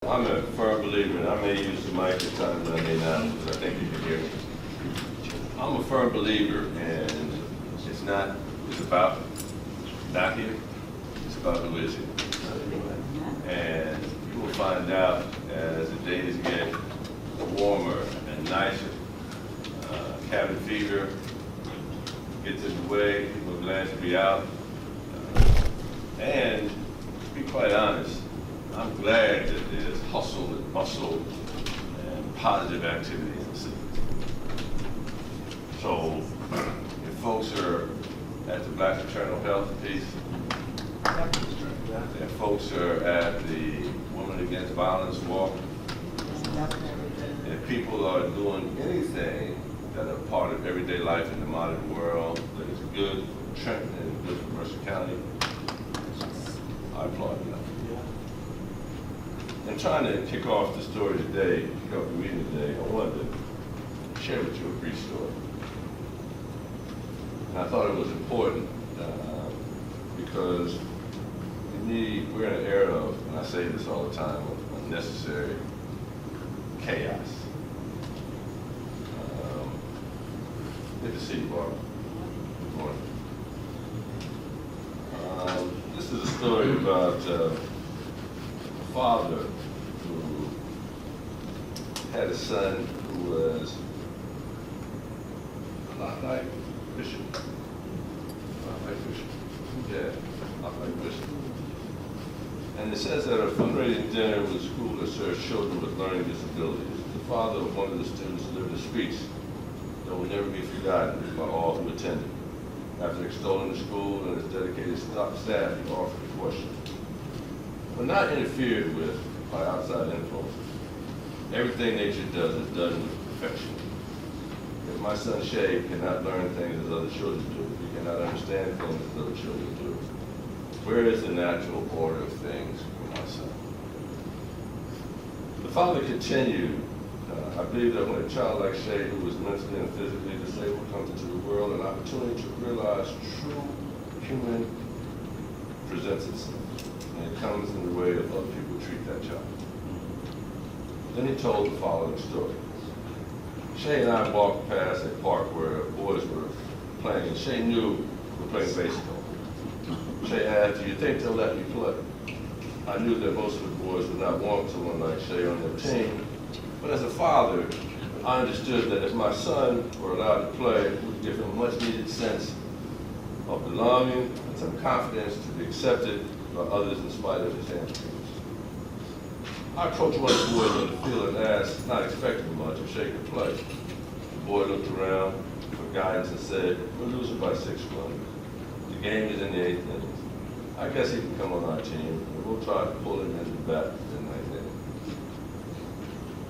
I'm a firm believer, and I may use the mic at times, and I may not, because I think you can hear me. I'm a firm believer, and it's about not here, it's about who is here. And you will find out as the days get warmer and nicer, cabin fever gets in the way, people are glad to be out. And to be quite honest, I'm glad that there's hustle and bustle and positive activity in the city. So if folks are at the Black Maternal Health piece, if folks are at the Women Against Violence walk, if people are doing anything that are part of everyday life in the modern world that is good for Trenton and good for Mercer County, I applaud them. And trying to kick off the story today, kick off the meeting today, I wanted to share with you a brief story. And I thought it was important because we're in an era of, and I say this all the time, of unnecessary chaos. Good to see you, Barbara. Good morning. This is a story about a father who had a son who was a lot like Bishop. Yeah, a lot like Bishop. And it says that a fundraising dinner was a school that serves children with learning disabilities. The father of one of the students delivered a speech that will never be forgotten by all who attended. After extolling the school and its dedicated staff, he offered a question. When not interfered with by outside influences, everything nature does is done with perfection. If my son Shay cannot learn things as other children do, he cannot understand things as other children do, where is the natural order of things for my son? The father continued, I believe that when a child like Shay, who was mentally and physically disabled, comes into the world, an opportunity to realize true human presents itself. And it comes in the way of other people treat that child. Then he told the following story. Shay and I walked past a park where boys were playing, and Shay knew we were playing baseball. Shay asked, do you think they'll let me play? I knew that most of the boys would not want someone like Shay on their team, but as a father, I understood that if my son were allowed to play, it would give him a much needed sense of belonging and some confidence to be accepted by others in spite of his handicapes. I approached one of the boys on the field and asked, not expecting much, if Shay could play. The boy looked around for guidance and said, we're losing by 6 runs. The game is in the 8th inning. I guess he can come on our team, and we'll try to pull him into the bat in the 9th inning.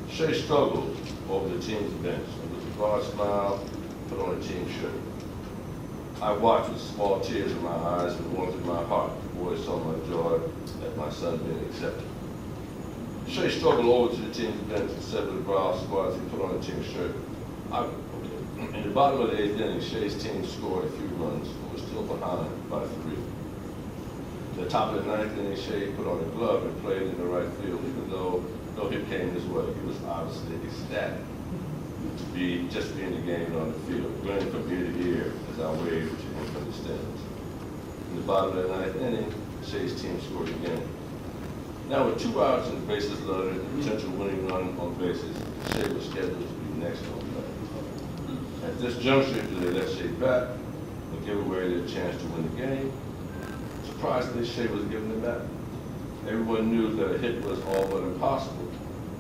Shay struggled over the team's bench, and with a broad smile, put on a team shirt. I watched with small tears in my eyes and warmth in my heart. The boys saw my joy at my son being accepted. Shay struggled over to the team's bench and said with a broad smile as he put on a team shirt, in the bottom of the 8th inning, Shay's team scored a few runs and was still behind by 3. At the top of the 9th inning, Shay put on a glove and played in the right field, even though no hit came his way. He was obviously ecstatic to be in the game and on the field, grinning from ear to ear as I waved to him from the stands. In the bottom of the 9th inning, Shay's team scored again. Now with 2 outs and the bases loaded and a potential winning run on bases, Shay was scheduled to be next on play. At this juncture, they let Shay bat and give away their chance to win the game. Surprisingly, Shay was given the bat. Everyone knew that a hit was all but impossible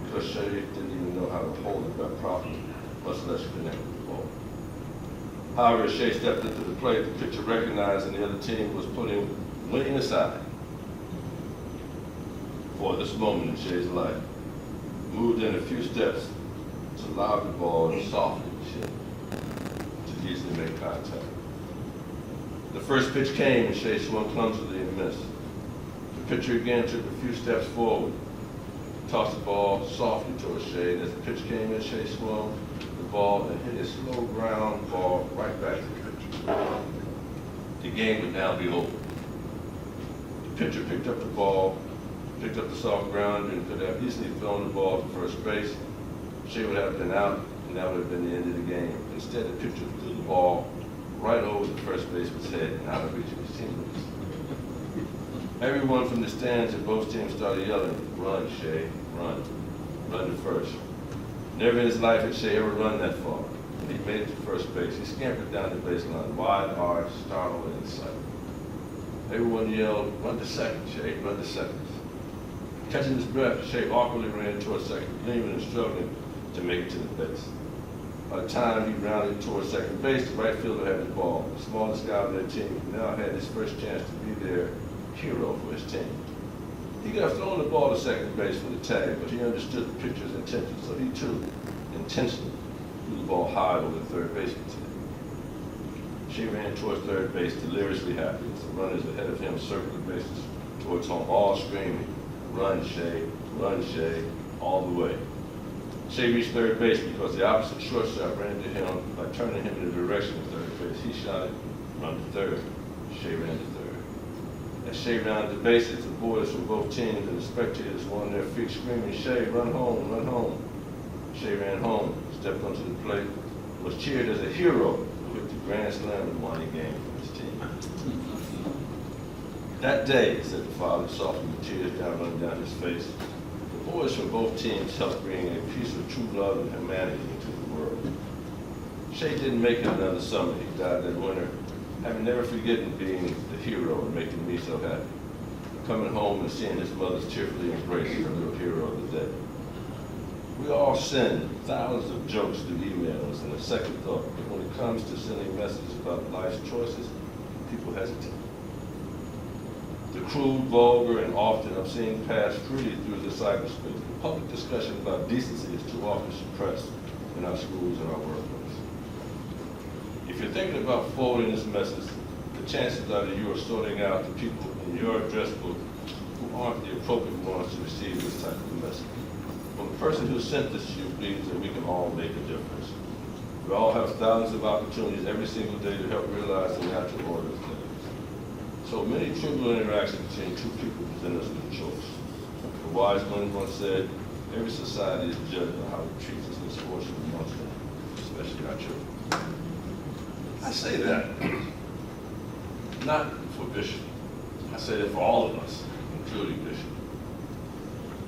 because Shay didn't even know how to hold the bat properly, much less connect with the ball. However, as Shay stepped into the plate, the pitcher recognized and the other team was putting winning aside for this moment in Shay's life. Moved in a few steps to lob the ball and softly to easily make contact. The first pitch came and Shay swung clumsily and missed. The pitcher again took a few steps forward, tossed the ball softly towards Shay, and as the pitch came in, Shay swung the ball and hit a slow ground ball right back to the pitcher. The game would now be over. The pitcher picked up the ball picked up the soft ground and could have easily thrown the ball to first base. Shea would have been out, and that would have been the end of the game. Instead, the pitcher threw the ball right over the first baseman's head and out of reach of his teammates. Everyone from the stands of both teams started yelling, "Run, Shea, run. Run to first." Never in his life had Shea ever run that far. When he made it to first base, he scampered down the baseline, wide-eyed, startled, and excited. Everyone yelled, "Run to second, Shea, run to second." Catching his breath, Shea awkwardly ran toward second, gleaming and struggling to make it to the base. By the time he rounded toward second base, the right fielder had the ball. The smallest guy on their team now had his first chance to be their hero for his team. He could have thrown the ball to second base for the tag, but he understood the pitcher's intention, so he too intentionally threw the ball high over the third baseman's head. Shea ran towards third base, deliriously happy as the runners ahead of him circled the bases towards home, all screaming, "Run, Shea, all the way." Shea reached third base because the opposite shortstop ran to him by turning him in the direction of third base. He shouted, "Run to third." Shea ran to third. As Shea rounded the bases, the boys from both teams and the spectators were on their feet screaming, "Shea, run home, run home." Shea ran home, stepped onto the plate, was cheered as a hero who hit the grand slam and won a game for his team. That day, said the father, softening the tears running down his face, the boys from both teams helped bring a piece of true love and humanity into the world. Shea didn't make it another summer. He died that winter, having never forgotten being the hero and making me so happy. Coming home and seeing his mother tearfully embrace her little hero of the day. We all send thousands of jokes through emails and a second thought, but when it comes to sending messages about life's choices, people hesitate. The crude, vulgar, and often obscene pass freely through the cyberspace. The public discussion about decency is too often suppressed in our schools and our workplace. If you're thinking about forwarding this message, the chances are that you are sorting out the people in your address book who aren't the appropriate ones to receive this type of message. From the person who sent this to you, please, that we can all make a difference. We all have thousands of opportunities every single day to help realize the natural order of things. So many trivial interactions between two people present us with a choice. The wise one once said, every society is judged on how it treats its misfortune amongst them, especially our children. I say that not for Bishop. I say that for all of us, including Bishop.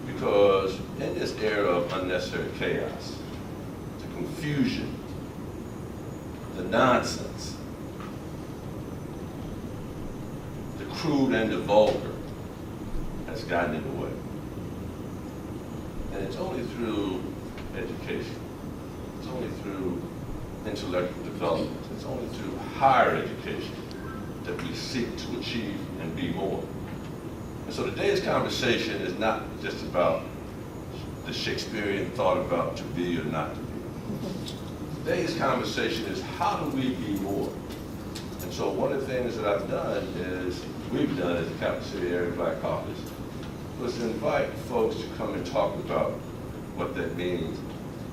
Because in this era of unnecessary chaos, the confusion, the nonsense, the crude and the vulgar has gotten in the way. And it's only through education, it's only through intellectual development, it's only through higher education that we seek to achieve and be more. And so today's conversation is not just about the Shakespearean thought about to be or not to be. Today's conversation is how do we be more? And so one of the things that we've done as a Capital City Area Black Caucus was to invite folks to come and talk about what that means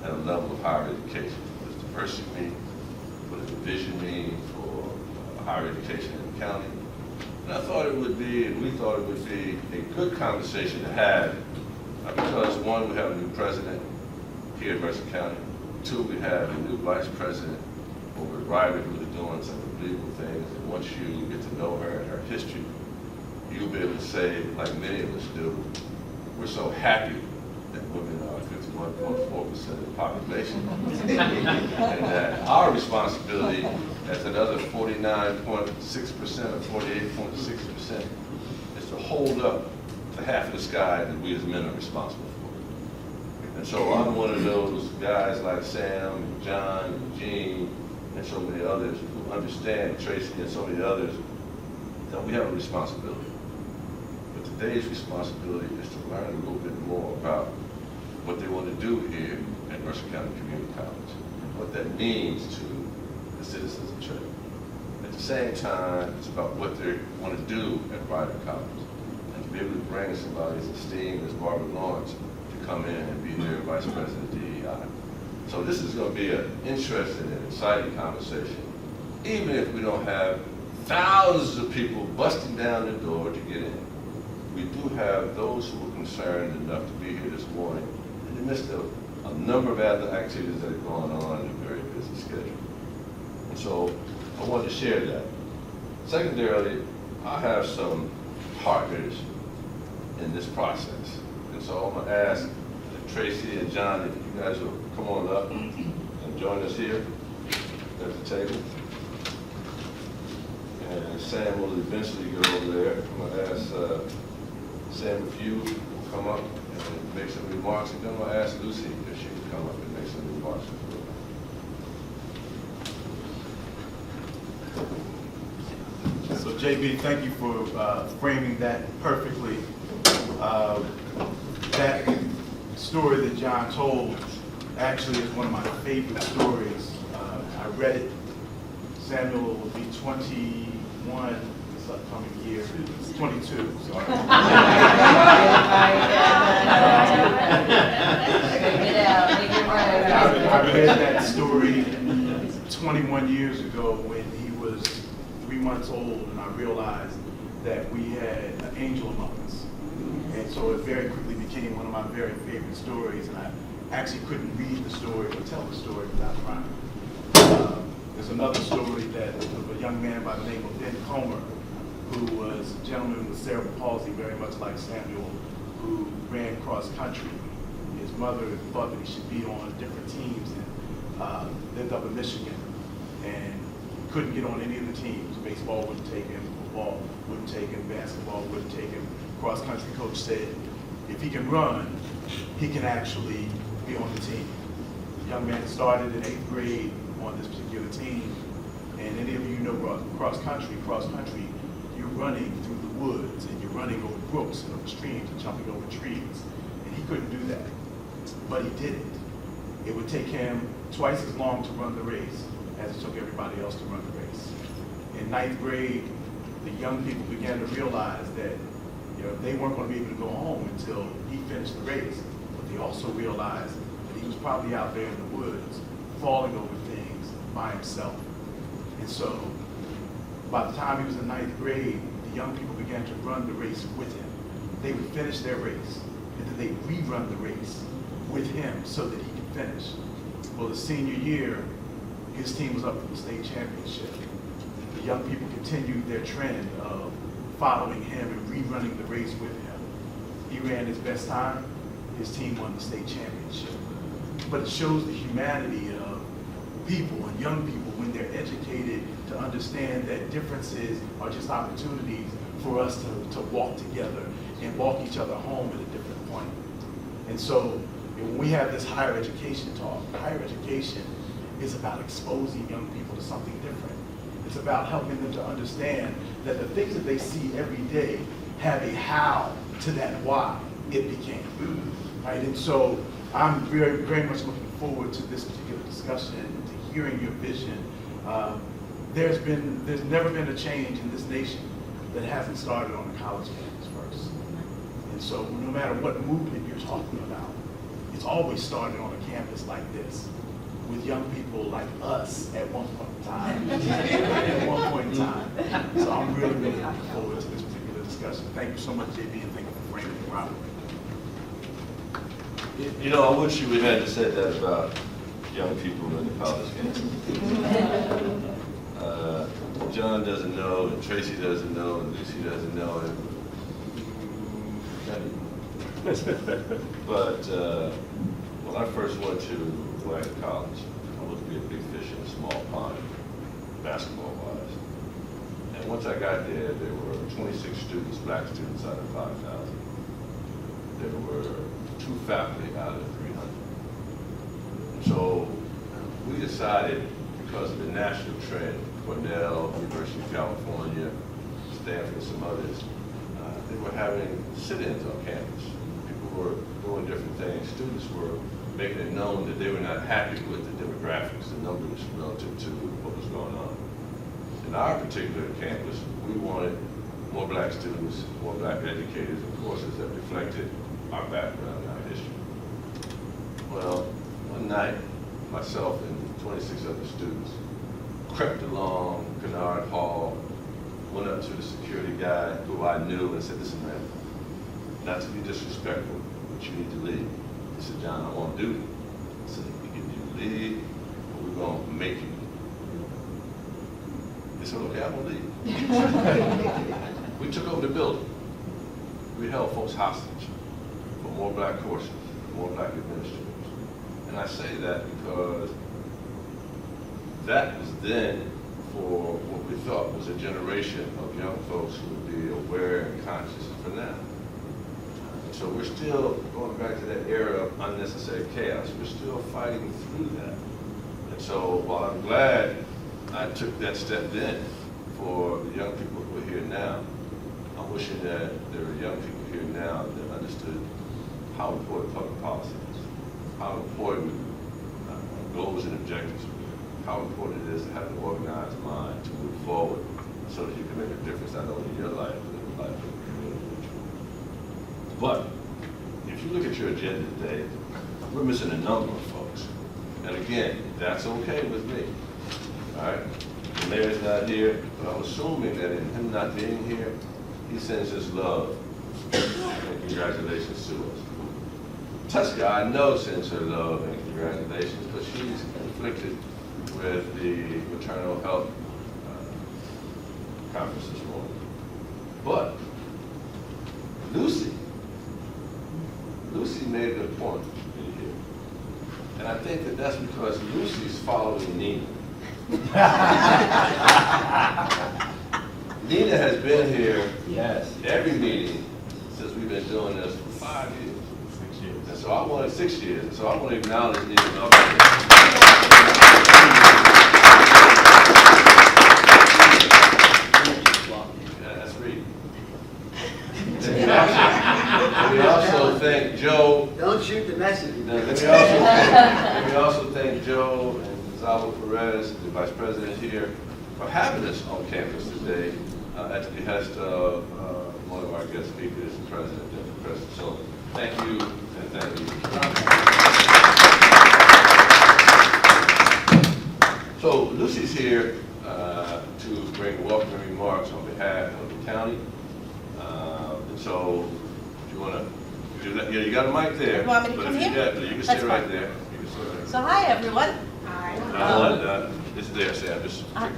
at a level of higher education. What does diversity mean? What does the vision mean for higher education in the county? And I thought it would be, and we thought it would be a good conversation to have because one, we have a new president here in Mercer County. Two, we have a new vice president over at Ryder who is doing some unbelievable things. And once you get to know her and her history, you'll be able to say, like many of us do, we're so happy that women are 51.4% of the population. And that our responsibility as another 49.6% or 48.6% is to hold up the half of the sky that we as men are responsible for. And so I'm one of those guys like Sam, and John, and Gene, and so many others who understand, Tracy and so many others, that we have a responsibility. But today's responsibility is to learn a little bit more about what they want to do here at Mercer County Community College, what that means to the citizens of Church. At the same time, it's about what they want to do at Ryder College, and to be able to bring somebody as esteemed as Barbara Lawrence to come in and be their Vice President of DEI. So this is going to be an interesting and exciting conversation, even if we don't have thousands of people busting down the door to get in. we do have those who are concerned enough to be here this morning in the midst of a number of other activities that are going on in a very busy schedule. And so I wanted to share that. Secondarily, I have some partners in this process. And so I'm going to ask Tracy and John if you guys will come on up and join us here at the table. And Sam will eventually go over there. I'm going to ask Sam if you will come up and make some remarks. And then I'm going to ask Lucy if she can come up and make some remarks as well. So JB, thank you for framing that perfectly. That story that John told actually is one of my favorite stories. I read it. Samuel will be 21 this upcoming year. 22, sorry. I read that story 21 years ago when he was 3 months old, and I realized that we had an angel among us. And so it very quickly became one of my very favorite stories, and I actually couldn't read the story or tell the story without crying. There's another story that of a young man by the name of Ben Comer, who was a gentleman with cerebral palsy, very much like Samuel, who ran cross country. His mother thought that he should be on different teams and lived up in Michigan and couldn't get on any of the teams. Baseball wouldn't take him, football wouldn't take him, basketball wouldn't take him. Cross country coach said, if he can run, he can actually be on the team. The young man started in 8th grade on this particular team, and any of you know cross country, you're running through the woods and you're running over brooks and over streams and jumping over trees. And he couldn't do that, but he did it. It would take him twice as long to run the race as it took everybody else to run the race. In 9th grade, the young people began to realize that they weren't going to be able to go home until he finished the race, but they also realized that he was probably out there in the woods falling over things by himself. And so by the time he was in 9th grade, the young people began to run the race with him. They would finish their race, and then they'd rerun the race with him so that he could finish. Well, the senior year, his team was up for the state championship. The young people continued their trend of following him and rerunning the race with him. He ran his best time. His team won the state championship. But it shows the humanity of people and young people when they're educated to understand that differences are just opportunities for us to walk together and walk each other home at a different point. And so when we have this higher education talk, higher education is about exposing young people to something different. It's about helping them to understand that the things that they see every day have a how to that why it became, right? And so I'm very, very much looking forward to this particular discussion and to hearing your vision. There's never been a change in this nation that hasn't started on a college campus first. And so no matter what movement you're talking about, it's always started on a campus like this, with young people like us at one point in time. So I'm really, really looking forward to this particular discussion. Thank you so much, JB, and thank you for framing it properly. I wish you would have said that about young people in the college campus. John doesn't know, and Tracy doesn't know, and Lucy doesn't know. But when I first went to Atlanta College, I was to be a big fish in a small pond, basketball-wise. And once I got there, there were 26 students, black students out of 5,000. There were 2 faculty out of 300. So we decided, because of the national trend, Cornell, University of California, Stanford, and some others, they were having sit-ins on campus. People were doing different things. Students were making it known that they were not happy with the demographics, the numbers relative to what was going on. In our particular campus, we wanted more black students, more black educators, and courses that reflected our background and our history. Well, one night, myself and 26 other students crept along Kennard Hall, went up to the security guy who I knew and said, listen, man, not to be disrespectful, but you need to leave. He said, John, I won't do it. I said, either you leave or we're going to make you. He said, okay, I won't leave. We took over the building. We held folks hostage for more black courses, more black administrators. And I say that because that was then for what we thought was a generation of young folks who would be aware and conscious for now. So we're still going back to that era of unnecessary chaos. We're still fighting through that. And so while I'm glad I took that step then for the young people who are here now, I'm wishing that there are young people here now that understood how important public policy is, how important goals and objectives are, how important it is to have an organized mind to move forward so that you can make a difference not only in your life, but in the life of the community. But if you look at your agenda today, we're missing a number of folks. And again, that's okay with me. All right? The mayor's not here, but I'm assuming that in him not being here, he sends his love and congratulations to us. Tuska, I know, sends her love and congratulations, but she's conflicted with the maternal health conference this morning. But Lucy made a good point in here. And I think that that's because Lucy's following Nina. Nina has been here every meeting since we've been doing this for 5 years. 6 years. And so I want to, 6 years. And so I want to acknowledge Nina. That's great. Let me also thank Joe. Don't shoot the messenger. Let me also thank Joe and Gonzalo Perez, the Vice President here, for having us on campus today at the behest of one of our guest speakers, the President and the President. So thank you and thank you. So Lucy's here to bring welcoming remarks on behalf of the county. And so if you want to do that, yeah, you got a mic there. You want me to but come if you here? got, you can That's sit right fine. there. You can sit right there. So hi, everyone. It's there, Sam. Just I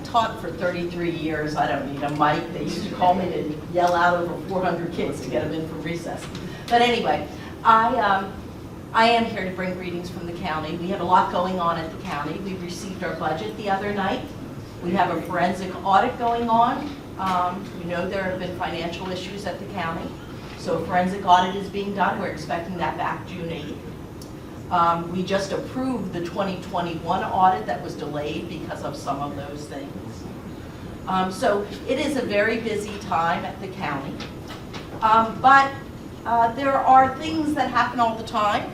taught for 33 years. I don't need a mic. They used to call me to yell out over 400 kids to get them in from recess. But anyway, I am here to bring greetings from the county. We have a lot going on at the county. We received our budget the other night. We have a forensic audit going on. You know there have been financial issues at the county. So a forensic audit is being done. We're expecting that back June 8th. We just approved the 2021 audit that was delayed because of some of those things. So it is a very busy time at the county. But there are things that happen all the time.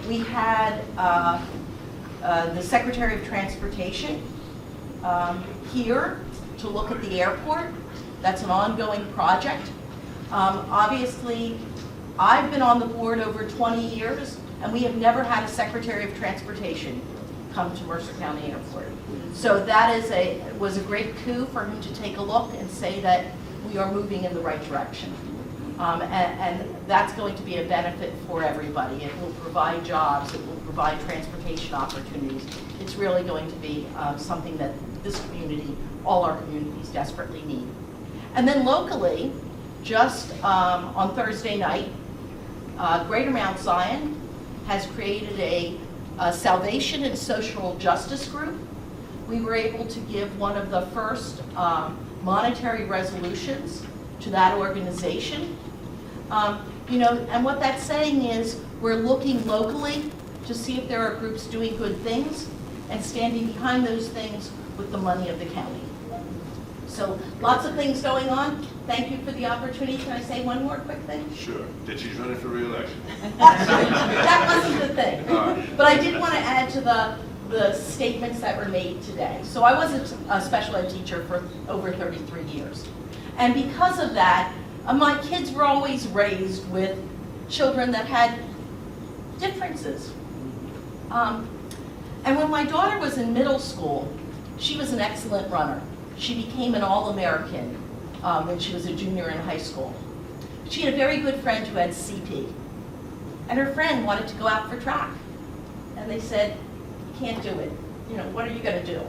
We had the Secretary of Transportation here to look at the airport. That's an ongoing project. Obviously, I've been on the board over 20 years, and we have never had a Secretary of Transportation come to Mercer County Airport. So that was a great coup for him to take a look and say that we are moving in the right direction. And that's going to be a benefit for everybody. It will provide jobs, it will provide transportation opportunities. It's really going to be something that this community, all our communities desperately need. And then locally, just on Thursday night, Greater Mount Zion has created a Salvation and Social Justice group. We were able to give one of the first monetary resolutions to that organization. You know, and what that's saying is we're looking locally to see if there are groups doing good things and standing behind those things with the money of the county. So lots of things going on. Thank you for the opportunity. Can I say one more quick thing? sure that she's running for re-election. That wasn't the thing. All right. But I did want to add to the statements that were made today. So I was a special ed teacher for over 33 years. And because of that, my kids were always raised with children that had differences. And when my daughter was in middle school, she was an excellent runner. She became an All-American when she was a junior in high school. She had a very good friend who had CP. And her friend wanted to go out for track. And they said, you can't do it. You know, what are you going to do?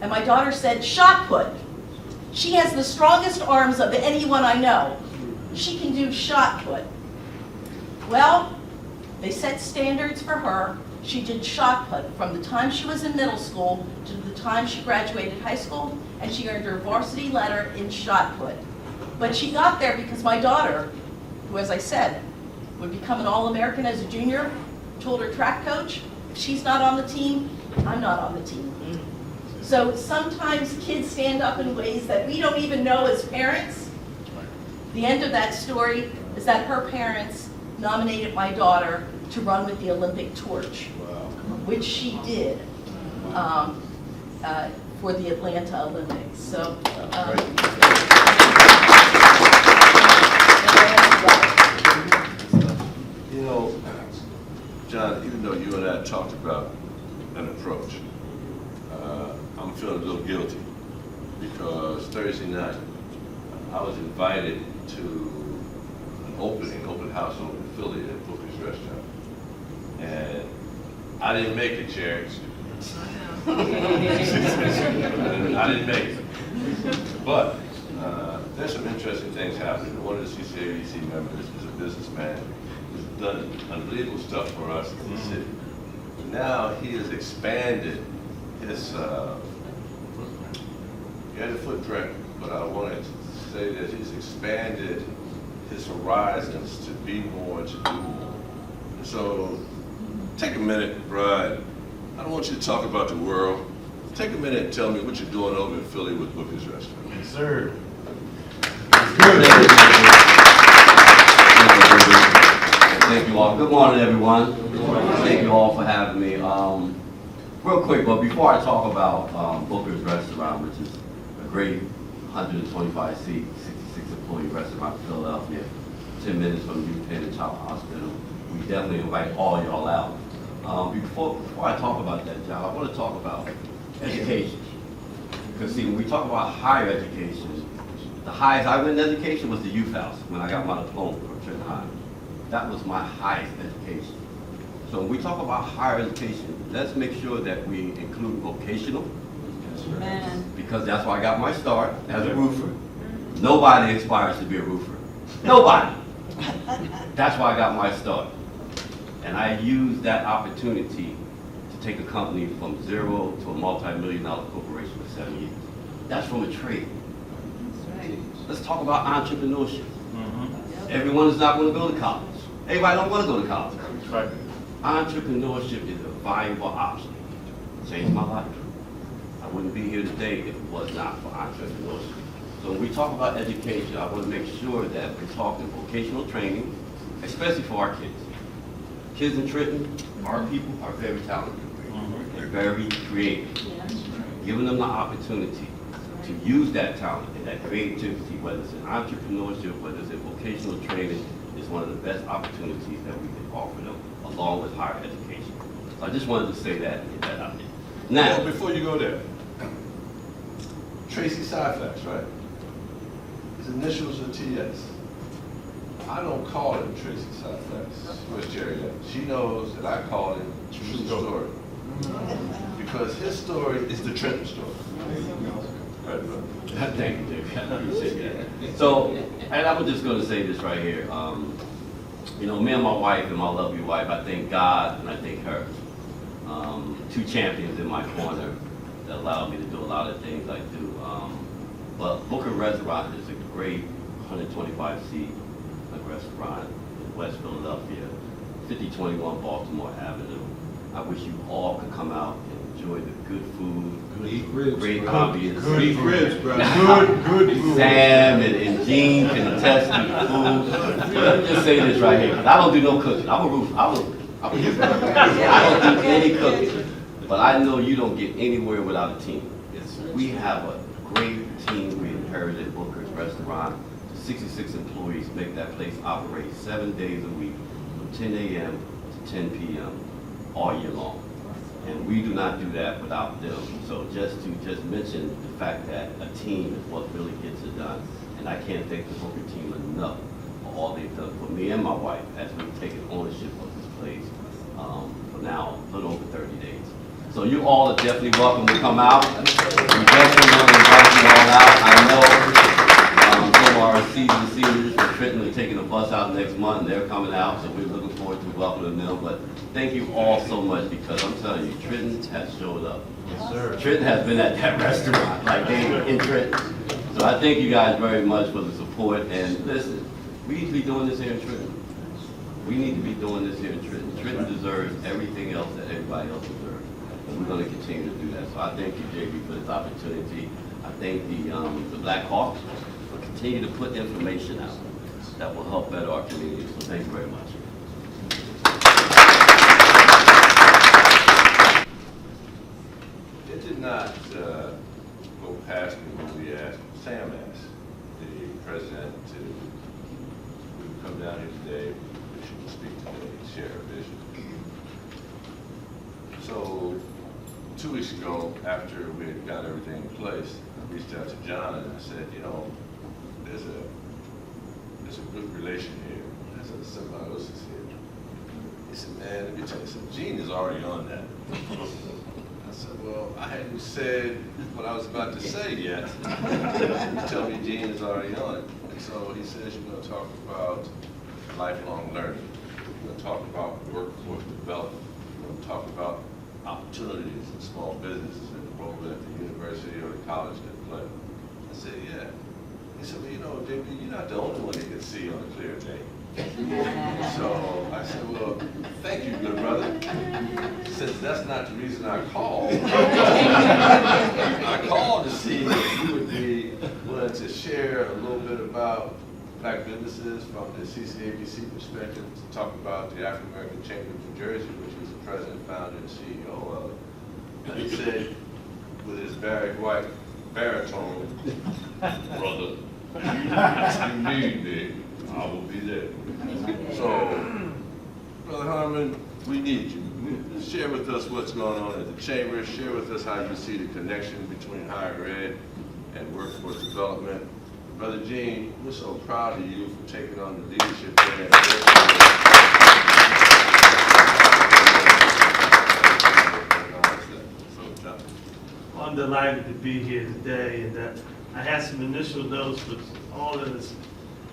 And my daughter said, shot put. She has the strongest arms of anyone I know. She can do shot put. Well, they set standards for her. She did shot put from the time she was in middle school to the time she graduated high school, and she earned her varsity letter in shot put. But she got there because my daughter, who, as I said, would become an All-American as a junior, told her track coach, if she's not on the team, I'm not on the team. So sometimes kids stand up in ways that we don't even know as parents. The end of that story is that her parents nominated my daughter to run with the Olympic torch, which she did for the Atlanta Olympics. So. You know, John, even though you and I talked about an approach, I'm feeling a little guilty because Thursday night I was invited to an open house over in Philly at Booker's Restaurant, and I didn't make it, Jerry. I didn't make it, but there's some interesting things happening. One of the Ccabc members is a businessman who's done unbelievable stuff for us in the city. Now he has expanded his, he had a footprint, but I wanted to say that he's expanded his horizons to be more, to do more. So take a minute, Brad. I don't want you to talk about the world. Take a minute and tell me what you're doing over in Philly with Booker's Restaurant. Yes, sir. Thank you all. Good morning, everyone. Thank you all for having me. Real quick, but before I talk about Booker's Restaurant, which is a great 125-seat, 66-employee restaurant in Philadelphia, 10 minutes from Youth Penn and Child Hospital, we definitely invite all y'all out. Before I talk about that, John, I want to talk about education. Because see, when we talk about higher education, the highest I went in education was the youth house when I got my diploma from Trenton High. That was my highest education. So when we talk about higher education, let's make sure that we include vocational. Amen. Because that's where I got my start as a roofer. Nobody aspires to be a roofer. Nobody. That's why I got my start. And I used that opportunity to take a company from zero to a multi-million-dollar corporation for 7 years. That's from a trade. That's right. Let's talk about entrepreneurship. Everyone is not going to go to college. Everybody don't want to go to college. Right. Entrepreneurship is a valuable option. It changed my life. I wouldn't be here today if it was not for entrepreneurship. So when we talk about education, I want to make sure that we're talking vocational training, especially for our kids. Kids in Trenton, our people are very talented. They're very creative. Giving them the opportunity to use that talent and that creativity, whether it's in entrepreneurship, whether it's in vocational training, is one of the best opportunities that we can offer them, along with higher education. So I just wanted to say that and get that out there. Now, Well, before you go there, Tracy Syfax, right? His initials are TS. I don't call him Tracy Syfax. Where's Jerry at? She knows that I call him True Story. Because his story is the Trenton story. Right, bro? thank you, Jake. I appreciate that. So, and I'm just going to say this right here. You know, me and my wife and my lovely wife, I thank God and I thank her. Two champions in my corner that allowed me to do a lot of things I do. But Booker Restaurant is a great 125-seat restaurant in West Philadelphia, 5021 Baltimore Avenue. I wish you all could come out and enjoy the good food, great ambience. Good ribs, bro. Good food. Sam and Gene can attest to the food. But let me just say this right here, 'cause I don't do no cooking. I'm a roofer. I don't do any cooking. But I know you don't get anywhere without a team. We have a great team we inherited Booker's Restaurant. 66 employees make that place operate 7 days a week from 10 a.m. to 10 p.m. all year long. And we do not do that without them. So just mention the fact that a team is what really gets it done. And I can't thank the Booker team enough for all they've done for me and my wife as we've taken ownership of this place for now a little over 30 days. So you all are definitely welcome to come out. We definitely want to invite you all out. I know some of our seniors from Trenton are taking a bus out next month and they're coming out, so we're looking forward to welcoming them. But thank you all so much because I'm telling you, Trenton has showed up. Yes, sir. Trenton has been at that restaurant, like they in Trenton. So I thank you guys very much for the support. And listen, we need to be doing this here in Trenton. We need to be doing this here in Trenton. Trenton deserves everything else that everybody else deserves. And we're going to continue to do that. So I thank you, JB, for this opportunity. I thank the Black Caucus for continuing to put information out that will help better our community. So thank you very much. It did not go past me when we asked, Sam asked the president to come down here today, we should speak today, share a vision. So 2 weeks ago, after we had got everything in place, I reached out to John and I said, you know, there's a good relation here. There's a symbiosis here. He said, man, let me tell you something. Gene is already on that. I said, well, I hadn't said what I was about to say yet. You tell me Gene is already on it. And so he says, you're going to talk about lifelong learning. We're going to talk about workforce development. We're going to talk about opportunities in small businesses enrolled at the university or the college that play. I said, yeah. He said, well, you know, JB, you're not the only one that can see on a clear day. So I said, well, thank you, good brother. Since that's not the reason I called, I called to see if you would be willing to share a little bit about black businesses from the Ccabc perspective, to talk about the African American Chamber of New Jersey, which he's the president, founder, and CEO of. And he said, with his Barry White baritone, brother, you need me, I will be there. So, Brother Harmon, we need you. Share with us what's going on at the Chamber. Share with us how you see the connection between higher ed and workforce development. Brother Gene, we're so proud of you for taking on the leadership there. I'm delighted to be here today, and I had some initial notes, but all that has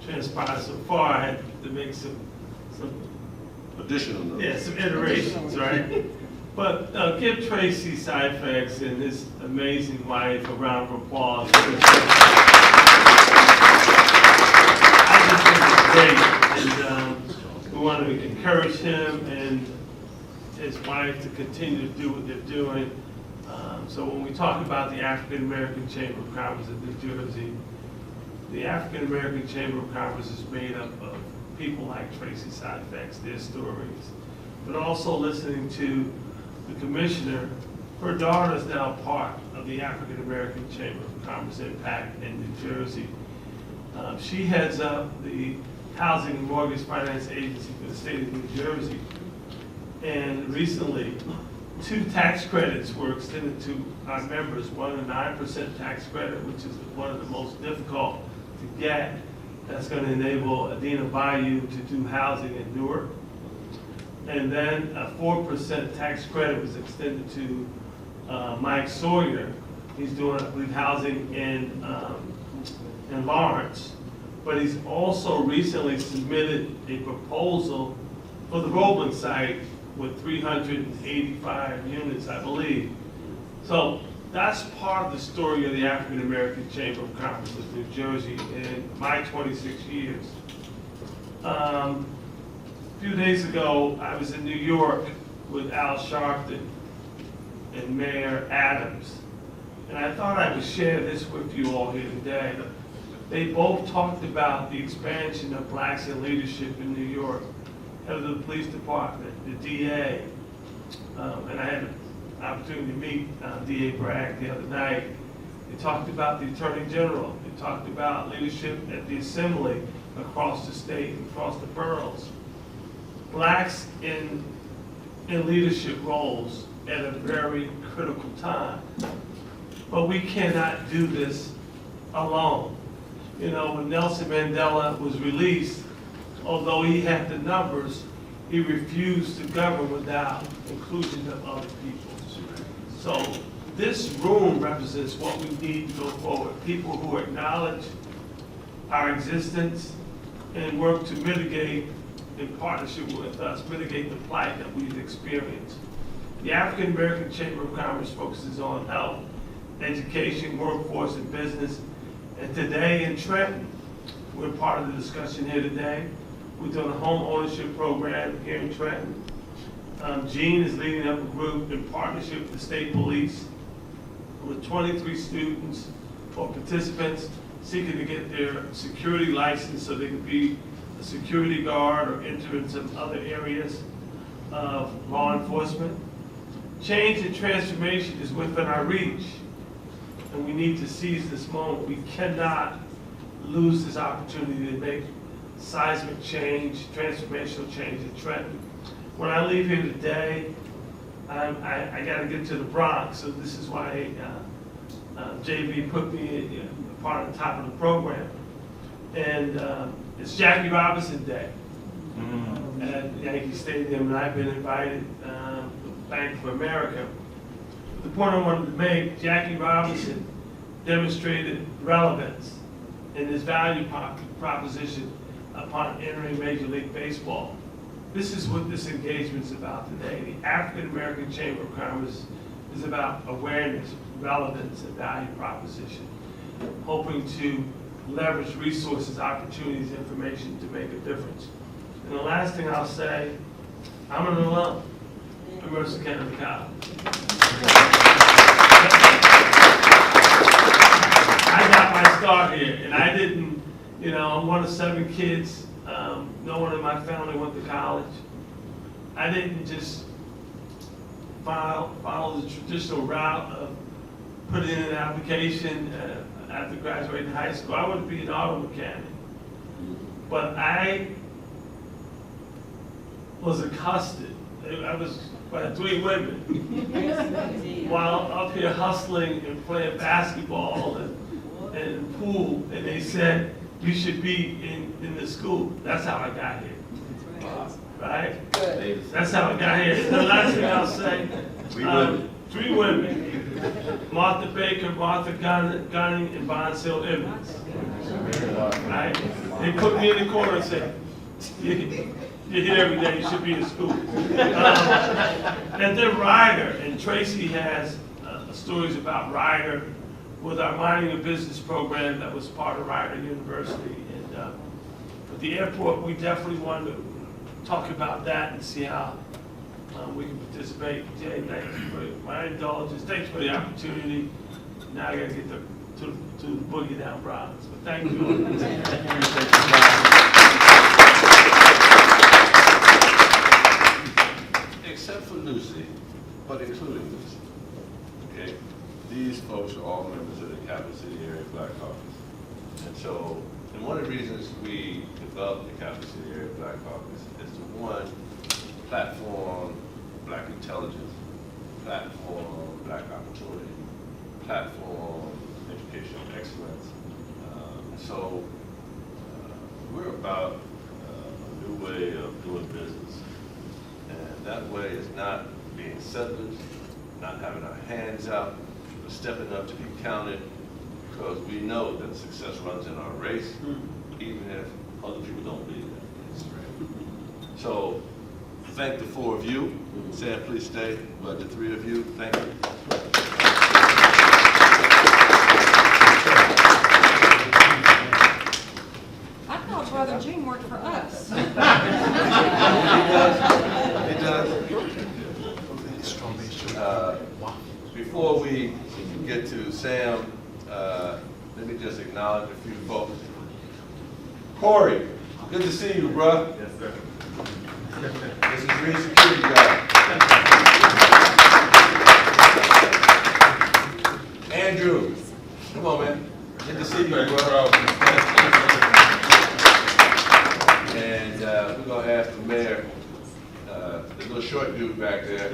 transpired so far, I had to make some additional notes. Yeah, some iterations, right? But give Tracy Syphax and his amazing wife a round of applause. I just think it's great, and we want to encourage him and his wife to continue to do what they're doing. So when we talk about the African American Chamber of Commerce of New Jersey, the African American Chamber of Commerce is made up of people like Tracy Syphax, their stories, but also listening to the commissioner. Her daughter is now part of the African American Chamber of Commerce Impact in New Jersey. She heads up the Housing and Mortgage Finance Agency for the state of New Jersey. And recently, 2 tax credits were extended to our members. One, a 9% tax credit, which is one of the most difficult to get. That's going to enable Adina Bayou to do housing in Newark. And then a 4% tax credit was extended to Mike Sawyer. He's doing, I believe, housing in Lawrence. But he's also recently submitted a proposal for the Roebling site with 385 units, I believe. So that's part of the story of the African American Chamber of Commerce of New Jersey in my 26 years. A few days ago, I was in New York with Al Sharpton and Mayor Adams, and I thought I would share this with you all here today. They both talked about the expansion of blacks in leadership in New York, head of the police department, the DA, and I had an opportunity to meet DA Bragg the other night. They talked about the Attorney General. They talked about leadership at the Assembly across the state and across the boroughs. Blacks in leadership roles at a very critical time. But we cannot do this alone. You know, when Nelson Mandela was released, although he had the numbers, he refused to govern without inclusion of other people. So this room represents what we need to go forward. People who acknowledge our existence and work to mitigate, in partnership with us, mitigate the plight that we've experienced. The African American Chamber of Commerce focuses on health, education, workforce, and business. And today in Trenton, we're part of the discussion here today. We're doing a home ownership program here in Trenton. Gene is leading up a group in partnership with the state police with 23 students or participants seeking to get their security license so they can be a security guard or enter in some other areas of law enforcement. Change and transformation is within our reach, and we need to seize this moment. We cannot lose this opportunity to make seismic change, transformational change in Trenton. When I leave here today, I got to get to the Bronx, so this is why JB put me part of the top of the program. And it's Jackie Robinson Day at Yankee Stadium, and I've been invited to Bank of America. The point I wanted to make, Jackie Robinson demonstrated relevance in his value proposition upon entering Major League Baseball. This is what this engagement is about today. The African American Chamber of Commerce is about awareness, relevance, and value proposition, hoping to leverage resources, opportunities, information to make a difference. And the last thing I'll say, I'm an alum at Mercer County College. I got my start here, and I didn't, you know, I'm one of 7 kids. No one in my family went to college. I didn't just follow the traditional route of putting in an application after graduating high school. I wanted to be an auto mechanic. But I was accosted. I was by 3 women while up here hustling and playing basketball and pool, and they said, you should be in the school. That's how I got here. Right? Good. That's how I got here. And the last thing I'll say, 3 women. Martha Baker, Martha Gunning, and Bonsil Evans. Right? They put me in the corner and said, you're here every day, you should be in school. And then Ryder, and Tracy has stories about Ryder with our mining and business program that was part of Ryder University. And at the airport, we definitely wanted to talk about that and see how we can participate. Jay, thank you for my indulgence. Thanks for the opportunity. Now I got to get to the boogie down Bronx. But thank you. Except for Lucy, but including Lucy. Okay, these folks are all members of the Capital City Area Black Caucus. And so, and one of the reasons we developed the Capital City Area Black Caucus is to, one, platform Black intelligence, platform Black opportunity, platform educational excellence. So we're about a new way of doing business. And that way is not being settlers, not having our hands out, but stepping up to be counted, because we know that success runs in our race, even if other people don't believe that. So, thank the 4 of you. Sam, please stay. But the 3 of you, thank you. I thought Brother Gene worked for us. It does. Before we get to Sam, let me just acknowledge a few folks. Corey, good to see you, bro. Yes, sir. This is Green Security Guard. Andrew, come on, man. Good to see you, bro. And we're going to ask the mayor the little short dude back there.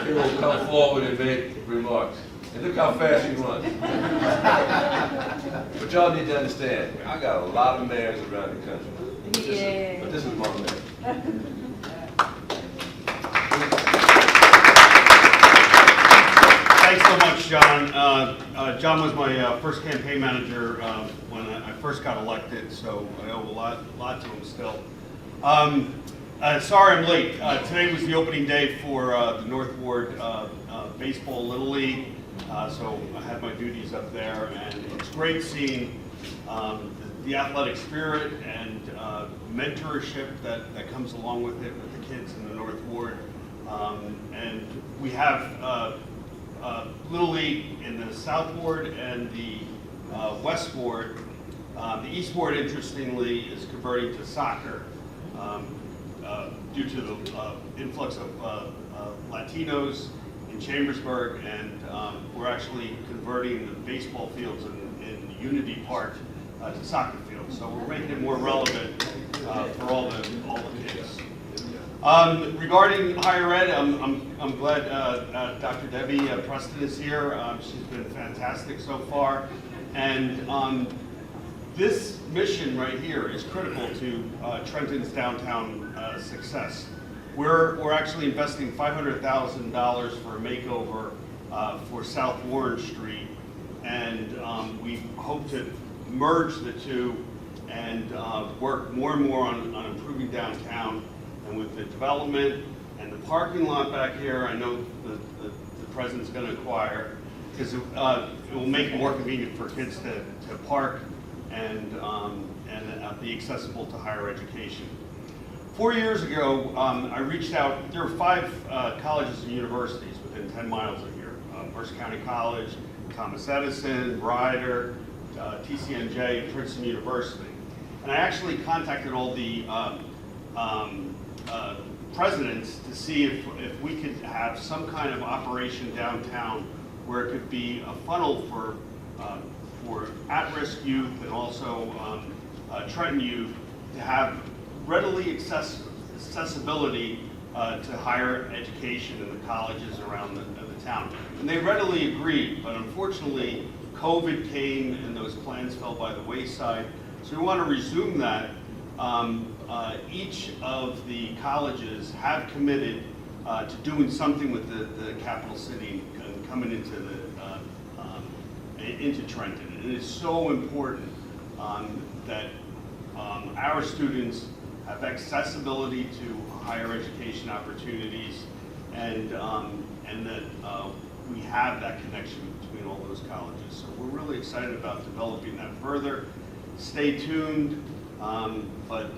He will come forward and make remarks. And look how fast he runs. But y'all need to understand, I got a lot of mayors around the country. But this is my mayor. Thanks so much, John. John was my first campaign manager when I first got elected, so I owe a lot to him still. Sorry I'm late. Today was the opening day for the North Ward Baseball Little League, so I had my duties up there, and it's great seeing the athletic spirit and mentorship that comes along with it with the kids in the North Ward. And we have Little League in the South Ward and the West Ward. The East Ward, interestingly, is converting to soccer due to the influx of Latinos in Chambersburg, and we're actually converting the baseball fields in Unity Park to soccer fields. So we're making it more relevant for all the kids. Regarding higher ed, I'm glad Dr. Debbie Preston is here. She's been fantastic so far, and this mission right here is critical to Trenton's downtown success. We're actually investing $500,000 for a makeover for South Warren Street, and we hope to merge the two and work more and more on improving downtown. And with the development and the parking lot back here, I know the president's going to acquire, because it will make it more convenient for kids to park and be accessible to higher education. 4 years ago, I reached out. There are 5 colleges and universities within 10 miles of here: Mercer County College, Thomas Edison, Rider, TCNJ, Princeton University. And I actually contacted all the presidents to see if we could have some kind of operation downtown where it could be a funnel for at-risk youth and also Trenton youth to have readily accessibility to higher education in the colleges around the town. And they readily agreed, but unfortunately COVID came and those plans fell by the wayside. So we want to resume that. Each of the colleges have committed to doing something with the capital city and coming into Trenton. And it is so important that our students have accessibility to higher education opportunities, and that we have that connection between all those colleges. So we're really excited about developing that further. Stay tuned. But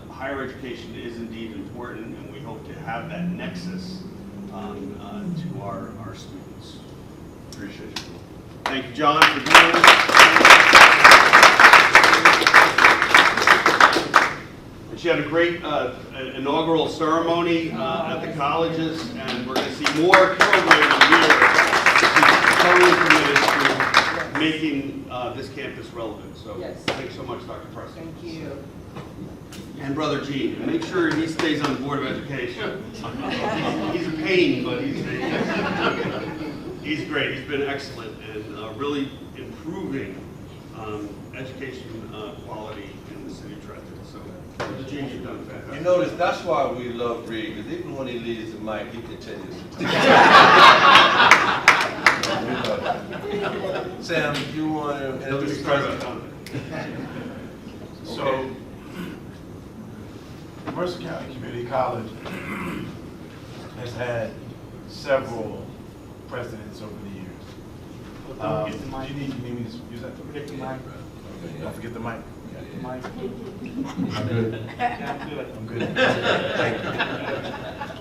higher education is indeed important, and we hope to have that nexus to our students. Appreciate you. Thank you, John, for doing this. And she had a great inaugural ceremony at the colleges, and we're going to see more programs here. She's totally committed to making this campus relevant. So thanks so much, Dr. Preston. Thank you. And Brother Gene. And make sure he stays on the Board of Education. He's a pain, but he's great. He's been excellent and really improving education quality in the city of Trenton. So, Brother Gene, you've done fantastic. You notice that's why we love Reed, because even when he leaves the mic, he continues. Sam, you want to introduce the president? So, Mercer County Community College has had several presidents over the years. You need me to use that? Forget the mic. Don't forget the mic. I'm good. I'm good. Thank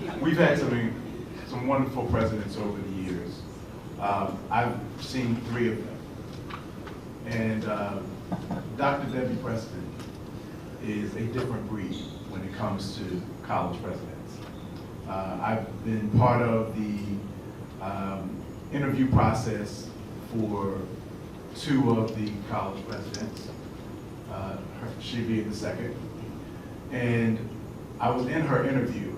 you. We've had some wonderful presidents over the years. I've seen 3 of them. And Dr. Debbie Preston is a different breed when it comes to college presidents. I've been part of the interview process for 2 of the college presidents, she being the second. And I was in her interview,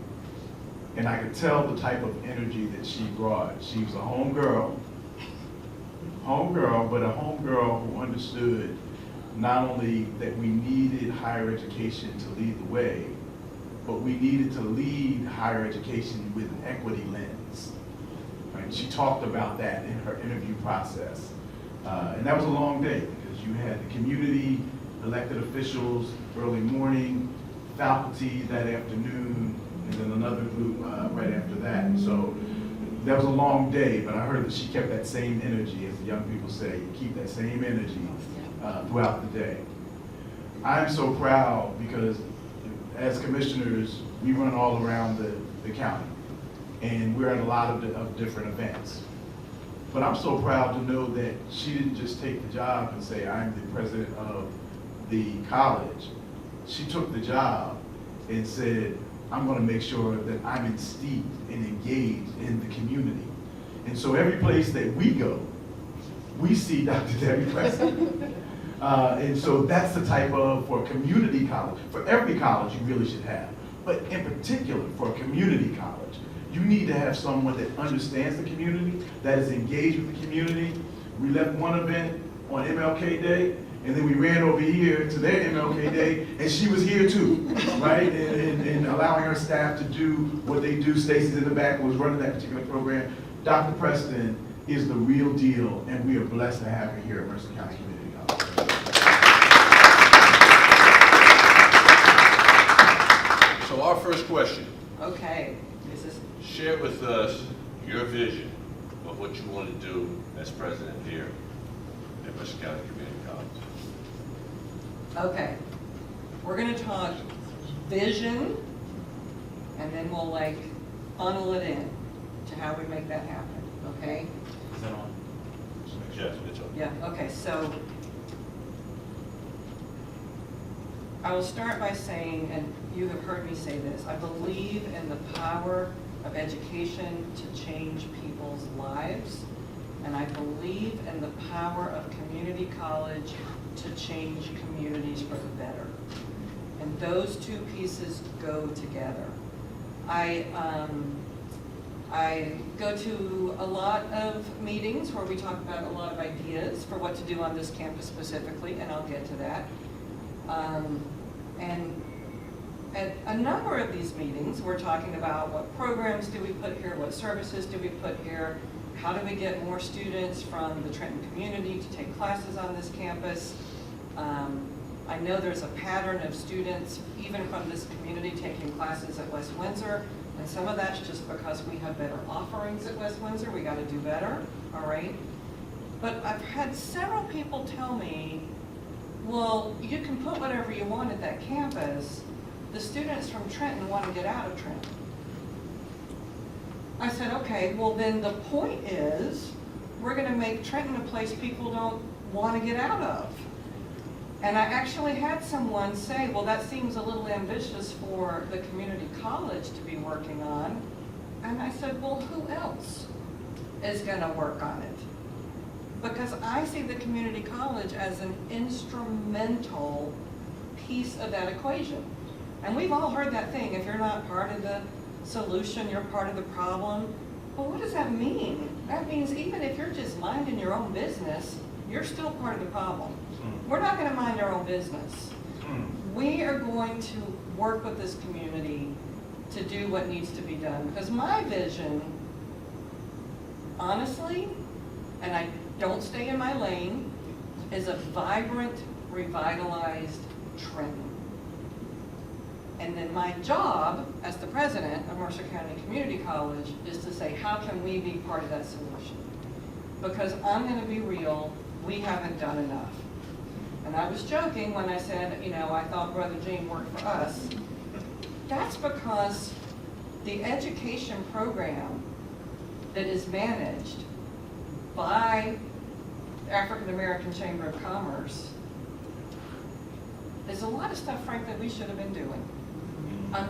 And I could tell the type of energy that she brought. She was a homegirl, but a homegirl who understood not only that we needed higher education to lead the way, but we needed to lead higher education with an equity lens. Right? She talked about that in her interview process. And that was a long day because you had the community, elected officials, early morning, faculty that afternoon, and then another group right after that. And so that was a long day, but I heard that she kept that same energy, as the young people say, keep that same energy throughout the day. I'm so proud because as commissioners, we run all around the county, and we're at a lot of different events. But I'm so proud to know that she didn't just take the job and say, I'm the president of the college. She took the job and said, I'm going to make sure that I'm steeped and engaged in the community. And so every place that we go, we see Dr. Debbie present. And so that's the type of, for a community college, for every college you really should have, but in particular for a community college, you need to have someone that understands the community, that is engaged with the community. We left one event on MLK Day, and then we ran over here to their MLK Day, and she was here too, right? And allowing her staff to do what they do. Stacy's in the back, who was running that particular program. Dr. Preston is the real deal, and we are blessed to have her here at Mercer County Community College. So our first question, Okay, this is, share with us your vision of what you want to do as president here at Mercer County Community College. okay. We're gonna talk vision, and then we'll like funnel it in to how we make that happen, okay? Is that on? Yes, it's okay. Yeah, okay, so I will start by saying, and you have heard me say this, I believe in the power of education to change people's lives, and I believe in the power of community college to change communities for the better. And those two pieces go together. I go to a lot of meetings where we talk about a lot of ideas for what to do on this campus specifically, and I'll get to that. And at a number of these meetings, we're talking about what programs do we put here, what services do we put here, how do we get more students from the Trenton community to take classes on this campus. I know there's a pattern of students, even from this community, taking classes at West Windsor, and some of that's just because we have better offerings at West Windsor. We got to do better, all right? But I've had several people tell me, well, you can put whatever you want at that campus. The students from Trenton want to get out of Trenton. I said, okay, well then the point is, we're going to make Trenton a place people don't want to get out of. And I actually had someone say, well, that seems a little ambitious for the community college to be working on. And I said, well, who else is going to work on it? Because I see the community college as an instrumental piece of that equation. And we've all heard that thing, if you're not part of the solution, you're part of the problem. Well, what does that mean? That means even if you're just minding your own business, you're still part of the problem. We're not going to mind our own business. We are going to work with this community to do what needs to be done. Because my vision, honestly, and I don't stay in my lane, is a vibrant, revitalized Trenton. And then my job as the president of Mercer County Community College is to say, how can we be part of that solution? Because I'm going to be real, we haven't done enough. And I was joking when I said, you know, I thought Brother Gene worked for us. That's because the education program that is managed by the African American Chamber of Commerce, there's a lot of stuff, frankly, we should have been doing. I'm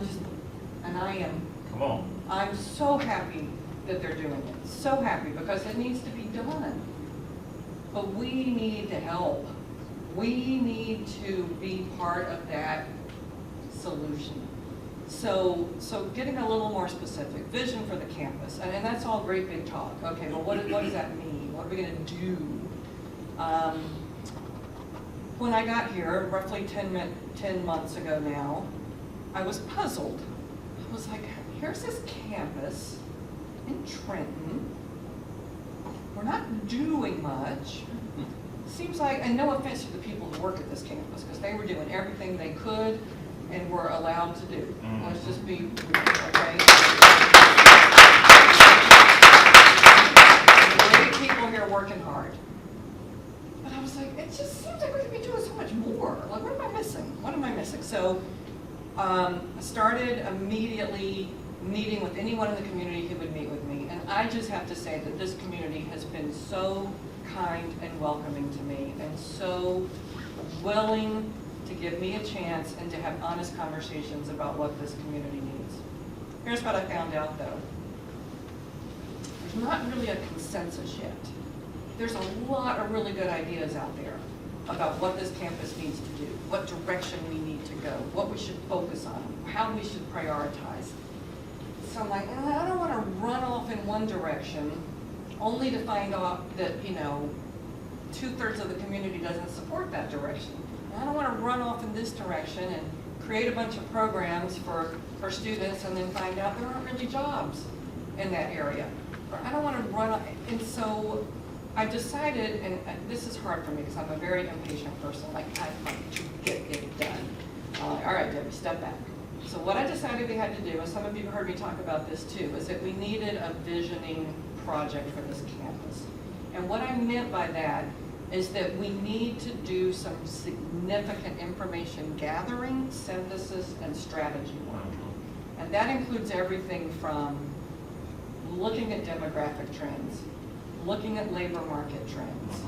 so happy that they're doing it. So happy, because it needs to be done. But we need to help. We need to be part of that solution. So getting a little more specific, vision for the campus, and that's all great big talk. Okay, well, what does that mean? What are we gonna do? When I got here, roughly 10 months ago now, I was puzzled. I was like, here's this campus in Trenton. We're not doing much. Seems like, and no offense to the people who work at this campus, because they were doing everything they could and were allowed to do. Let's just be real, okay? Great people here working hard. But I was like, it just seems like we could be doing so much more. Like, what am I missing? What am I missing? So I started immediately meeting with anyone in the community who would meet with me. And I just have to say that this community has been so kind and welcoming to me and so willing to give me a chance and to have honest conversations about what this community needs. Here's what I found out though. There's not really a consensus yet. There's a lot of really good ideas out there about what this campus needs to do, what direction we need to go, what we should focus on, how we should prioritize. So I'm like, I don't want to run off in one direction only to find out that, 2/3 of the community doesn't support that direction. I don't want to run off in this direction and create a bunch of programs for students and then find out there aren't really jobs in that area. Or I don't want to run off. And so I decided, and this is hard for me because I'm a very impatient person, like I like to get it done. All right, Debbie, step back. So what I decided we had to do, and some of you heard me talk about this too, is that we needed a visioning project for this campus. And what I meant by that is that we need to do some significant information gathering, synthesis, and strategy work. And that includes everything from looking at demographic trends, looking at labor market trends,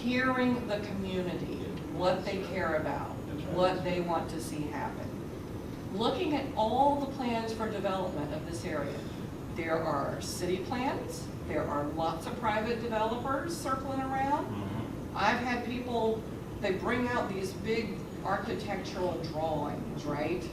hearing the community, what they care about, what they want to see happen, looking at all the plans for development of this area. There are city plans, there are lots of private developers circling around. I've had people, they bring out these big architectural drawings, right?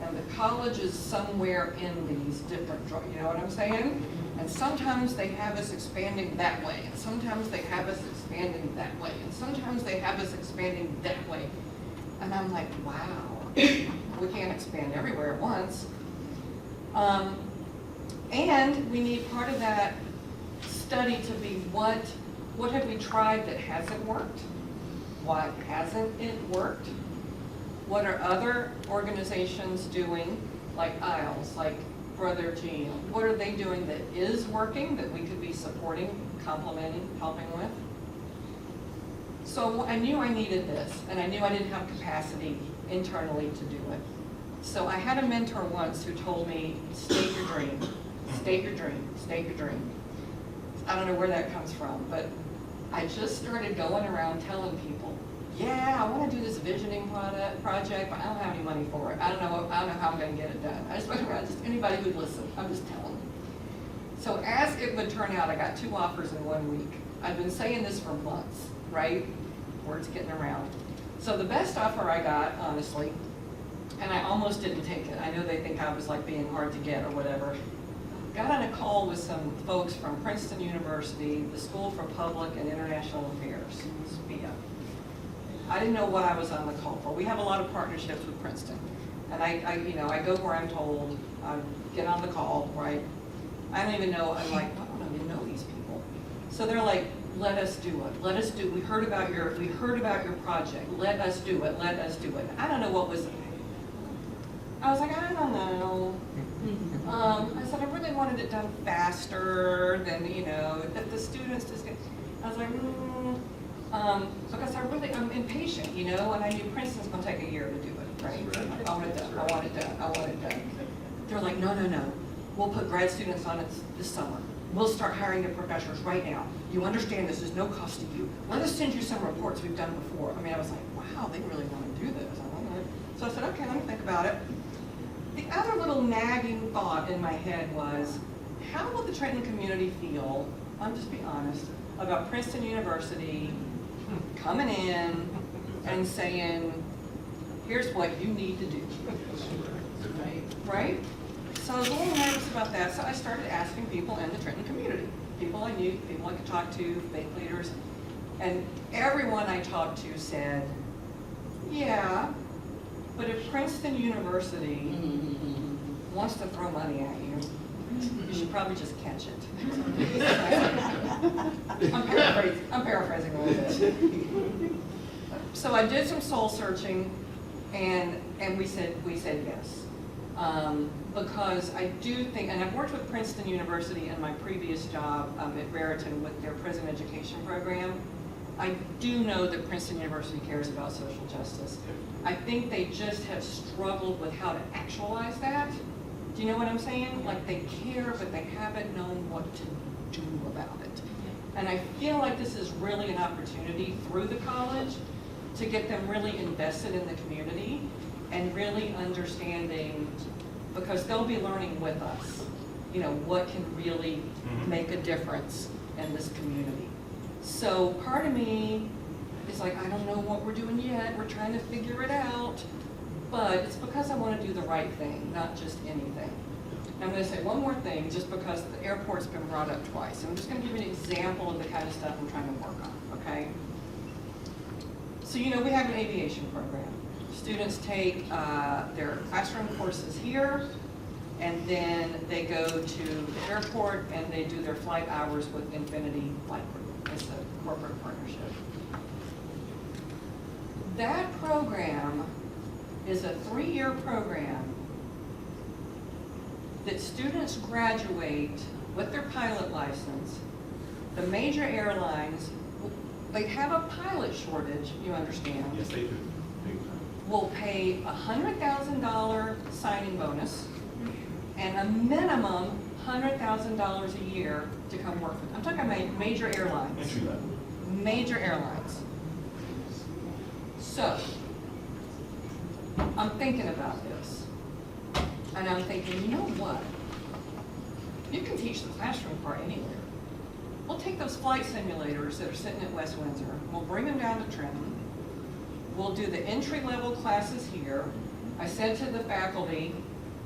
And the college is somewhere in these different drawings, you know what I'm saying? And sometimes they have us expanding that way, and sometimes they have us expanding that way, and sometimes they have us expanding that way. And I'm like, wow, we can't expand everywhere at once. And we need part of that study to be what have we tried that hasn't worked? What hasn't it worked? What are other organizations doing, like ISLES, like Brother G? What are they doing that is working, that we could be supporting, complementing, helping with? So I knew I needed this, and I knew I didn't have capacity internally to do it. So I had a mentor once who told me, state your dream, state your dream, state your dream. I don't know where that comes from, but I just started going around telling people, yeah, I want to do this visioning project, but I don't have any money for it. I don't know how I'm going to get it done. I just went around, just anybody who'd listen, I'm just telling them. So as it would turn out, I got 2 offers in 1 week. I've been saying this for months, right? Word's getting around. So the best offer I got, honestly, and I almost didn't take it. I know they think I was like being hard to get or whatever. Got on a call with some folks from Princeton University, the School for Public and International Affairs, SPIA. I didn't know what I was on the call for. We have a lot of partnerships with Princeton. And I go where I'm told, I get on the call, right? I don't even know, I'm like, I don't even know these people. So they're like, let us do it. Let us do, we heard about your project. Let us do it, let us do it. I don't know what was, I was like, I don't know. I said, I really wanted it done faster than, that the students just get, I was like, because I'm impatient, and I knew Princeton's gonna take a year to do it, right? I want it done, I want it done, I want it done. They're like, no, we'll put grad students on it this summer. We'll start hiring the professors right now. You understand this is no cost to you. Let us send you some reports we've done before. I was like, wow, they really want to do this. So I said, okay, let me think about it. The other little nagging thought in my head was, how will the Trenton community feel, I'll just be honest, about Princeton University coming in and saying, here's what you need to do. right? So I was a little nervous about that, so I started asking people in the Trenton community, people I knew, people I could talk to, faith leaders, and everyone I talked to said, yeah, but if Princeton University wants to throw money at you, you should probably just catch it. I'm paraphrasing a little bit. So I did some soul searching, and we said yes. Because I do think, and I've worked with Princeton University in my previous job at Raritan with their prison education program. I do know that Princeton University cares about social justice. I think they just have struggled with how to actualize that. Do you know what I'm saying? Like they care, but they haven't known what to do about it. And I feel like this is really an opportunity through the college to get them really invested in the community and really understanding, because they'll be learning with us, you know, what can really make a difference in this community. So part of me is like, I don't know what we're doing yet, we're trying to figure it out, but it's because I want to do the right thing, not just anything. And I'm going to say one more thing, just because the airport's been brought up twice. I'm just going to give you an example of the kind of stuff I'm trying to work on, okay? So, you know, we have an aviation program. Students take their classroom courses here, and then they go to the airport and they do their flight hours with Infinity Flight Group. It's a corporate partnership. That program is a 3-year program that students graduate with their pilot license. The major airlines, they have a pilot shortage, you understand. Yes, they do. Will pay a $100,000 signing bonus and a minimum $100,000 a year to come work with them. I'm talking about major airlines. Entry level. Major airlines. So, I'm thinking about this. And I'm thinking, you know what? You can teach the classroom part anywhere. We'll take those flight simulators that are sitting at West Windsor, we'll bring them down to Trenton. We'll do the entry-level classes here. I said to the faculty,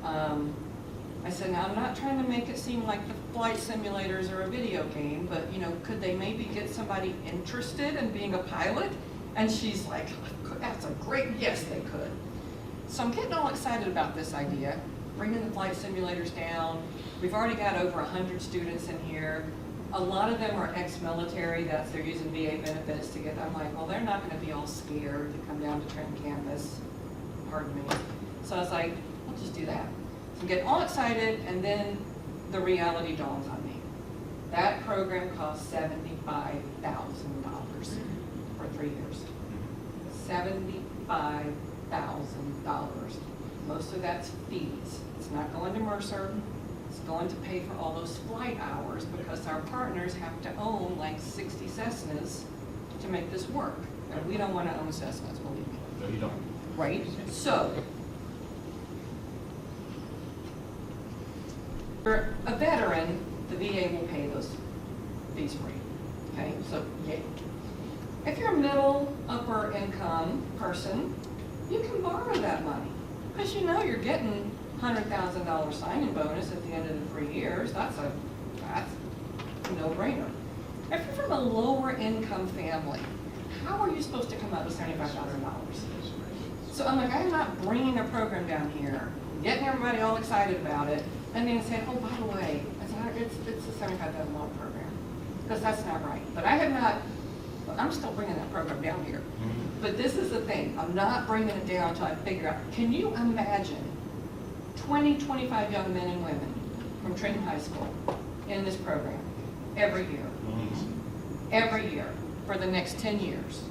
I said, now I'm not trying to make it seem like the flight simulators are a video game, but you know, could they maybe get somebody interested in being a pilot? And she's like, that's a great, yes, they could. So I'm getting all excited about this idea, bringing the flight simulators down. We've already got over 100 students in here. A lot of them are ex-military, that's they're using VA benefits to get, I'm like, well, they're not gonna be all scared to come down to Trenton campus, pardon me. So I was like, we'll just do that. So I'm getting all excited, and then the reality dawns on me. That program costs $75,000 for 3 years. $75,000. Most of that's fees. It's not going to Mercer. It's going to pay for all those flight hours because our partners have to own like 60 Cessnas to make this work. And we don't want to own Cessnas, believe me. No, you don't. Right? So, for a veteran, the VA will pay those fees free. Okay, so yeah. If you're a middle, upper income person, you can borrow that money because you know you're getting $100,000 signing bonus at the end of the 3 years. That's a no-brainer. If you're from a lower income family, how are you supposed to come up with $75,000? So I'm like, I'm not bringing a program down here, getting everybody all excited about it, and then saying, oh, by the way, it's a $75,000 program, because that's not right. But I have not, I'm still bringing that program down here. But this is the thing, I'm not bringing it down until I figure out, can you imagine 20, 25 young men and women from Trenton High School in this program every year? Every year for the next 10 years.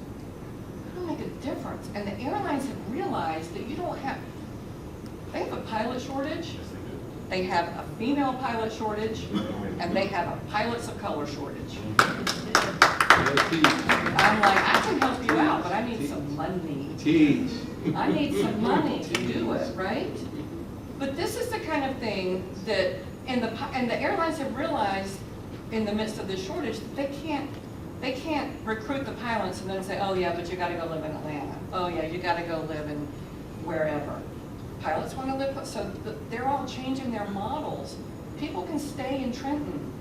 It'll make a difference. And the airlines have realized that you don't have, they have a pilot shortage, they have a female pilot shortage, and they have a pilots of color shortage. I'm like, I can help you out, but I need some money. Teach. I need some money to do it, right? But this is the kind of thing that, and the airlines have realized in the midst of this shortage, that they can't recruit the pilots and then say, oh yeah, but you gotta go live in Atlanta. Oh yeah, you gotta go live in wherever. Pilots want to live, so they're all changing their models. People can stay in Trenton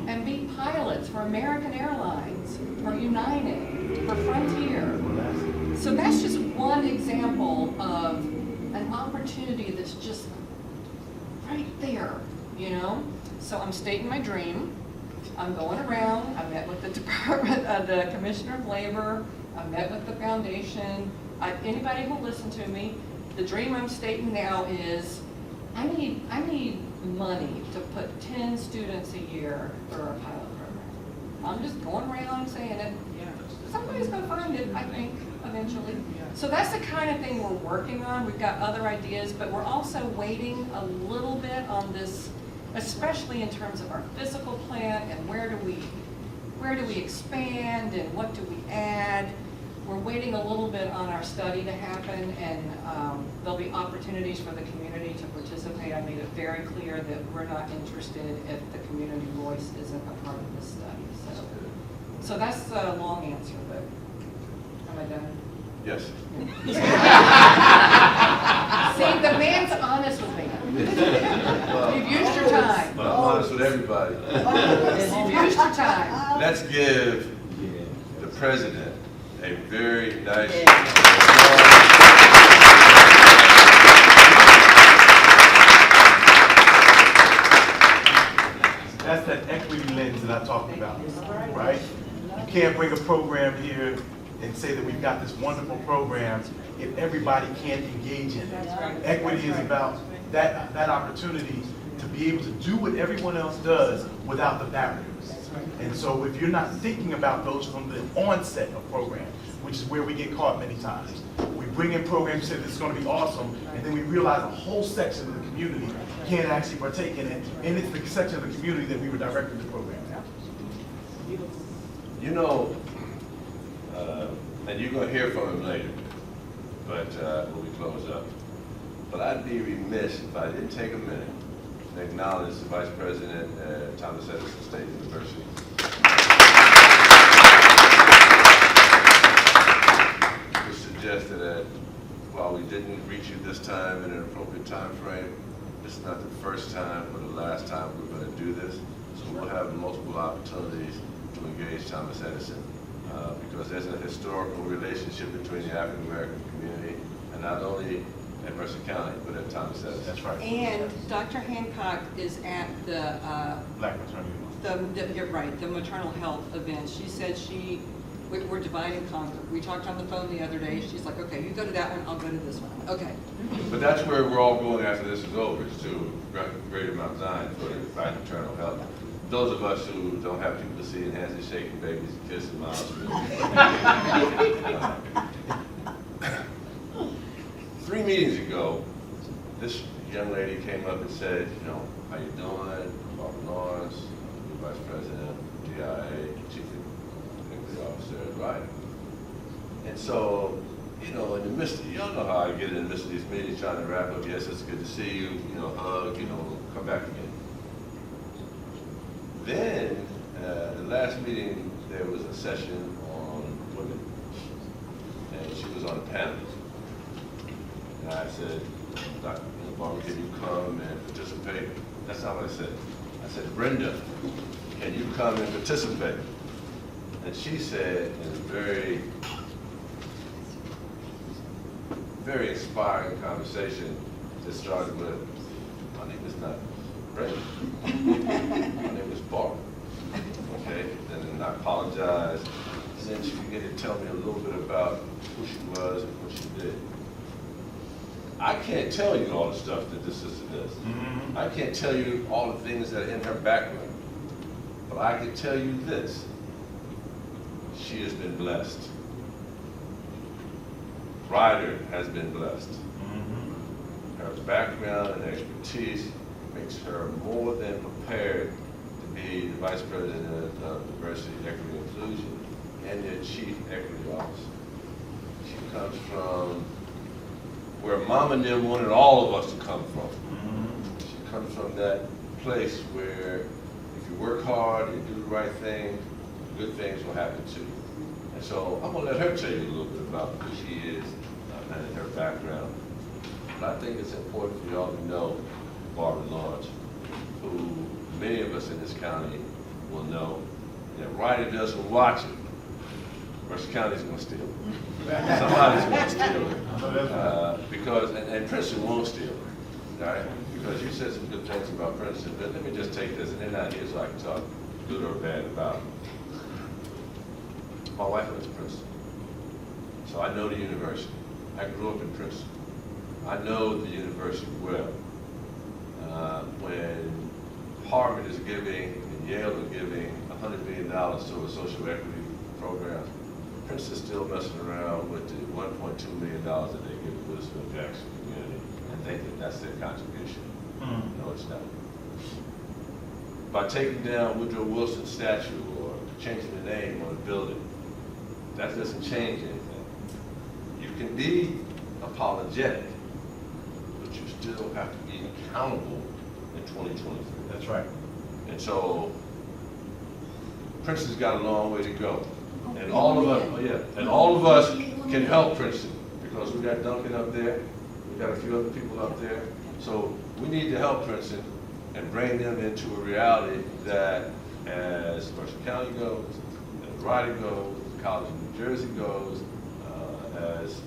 and be pilots for American Airlines, for United, for Frontier. So that's just one example of an opportunity that's just right there, you know? So I'm stating my dream. I'm going around. I met with the the Commissioner of Labor. I met with the foundation. Anybody who'll listen to me, the dream I'm stating now is I need money to put 10 students a year for a pilot program. I'm just going around saying it. Somebody's going to find it, I think, eventually. So that's the kind of thing we're working on. We've got other ideas, but we're also waiting a little bit on this, especially in terms of our physical plan and where do we expand and what do we add. We're waiting a little bit on our study to happen, and there'll be opportunities for the community to participate. I made it very clear that we're not interested if the community voice isn't a part of this study. So that's the long answer, but am I done? Yes. See, the man's honest with me. You've used your time. Well, I'm honest with everybody. You've used your time. Let's give the president a very nice. That's that equity lens that I talked about, right? You can't bring a program here and say that we've got this wonderful program if everybody can't engage in it. Equity is about that opportunity to be able to do what everyone else does without the barriers. And so if you're not thinking about those from the onset of programs, which is where we get caught many times, we bring in programs, say this is going to be awesome, and then we realize a whole section of the community can't actually partake in it, and it's the section of the community that we were directing the program at. You know, and you're going to hear from him later, but when we close up. But I'd be remiss if I didn't take a minute to acknowledge the Vice President at Thomas Edison State University. Who suggested that while we didn't reach you this time in an appropriate time frame, this is not the first time or the last time we're going to do this. So we'll have multiple opportunities to engage Thomas Edison because there's a historical relationship between the African American community and not only at Mercer County, but at Thomas Edison. That's right. And Dr. Hancock is at the Black maternity. you're right, the maternal health event. She said we're divide and conquer. We talked on the phone the other day. She's like, okay, you go to that one, I'll go to this one. Okay. But that's where we're all going after this is over, is to Greater Mount Zion for the maternal health. Those of us who don't have people to see and hands and shaking babies and kissing moms. 3 meetings ago, this young lady came up and said, you know, how you doing? Barbara Lawrence, new Vice President, DIA, Chief Executive Officer, right? And so, you know, in the midst of, y'all know how I get in the midst of these meetings, trying to wrap up, yes, it's good to see you, you know, hug, you know, come back again. Then, the last meeting, there was a session on women, and she was on a panel. And I said, Dr. Barbara, can you come and participate? That's not what I said. I said, Brenda, can you come and participate? And she said, in a very, very inspiring conversation that started with, my name is not Brenda, my name is Barbara. Okay, and then I apologized. And then she began to tell me a little bit about who she was and what she did. I can't tell you all the stuff that this sister does. Mm-hmm. I can't tell you all the things that are in her background. But I can tell you this. She has been blessed. Ryder has been blessed. Mm-hmm. Her background and expertise makes her more than prepared to be the Vice President of Diversity, Equity, and Inclusion and their Chief Equity Officer. She comes from where Mom and them wanted all of us to come from. Mm-hmm. She comes from that place where if you work hard, you do the right thing, good things will happen to you. And so I'm going to let her tell you a little bit about who she is and her background. But I think it's important for y'all to know Barbara Lawrence, who many of us in this county will know. If Ryder doesn't watch it, Mercer County's gonna steal it. Somebody's gonna steal it. Because, and Princeton won't steal it, all right? Because you said some good things about Princeton, but let me just take this, and they're not here so I can talk good or bad about it. My wife went to Princeton, so I know the university. I grew up in Princeton. I know the university well. When Harvard is giving and Yale are giving $100 million to a social equity program, Princeton's still messing around with the $1.2 million that they give to the Willisville-Jackson community and think that that's their contribution. No, it's not. By taking down Woodrow Wilson's statue or changing the name on a building, that doesn't change anything. You can be apologetic, but you still have to be accountable in 2023. That's right. And so Princeton's got a long way to go. And all of us, can help Princeton because we got Duncan up there, we got a few other people up there. So we need to help Princeton and bring them into a reality that as Mercer County goes, as Ryder goes, as College of New Jersey goes, as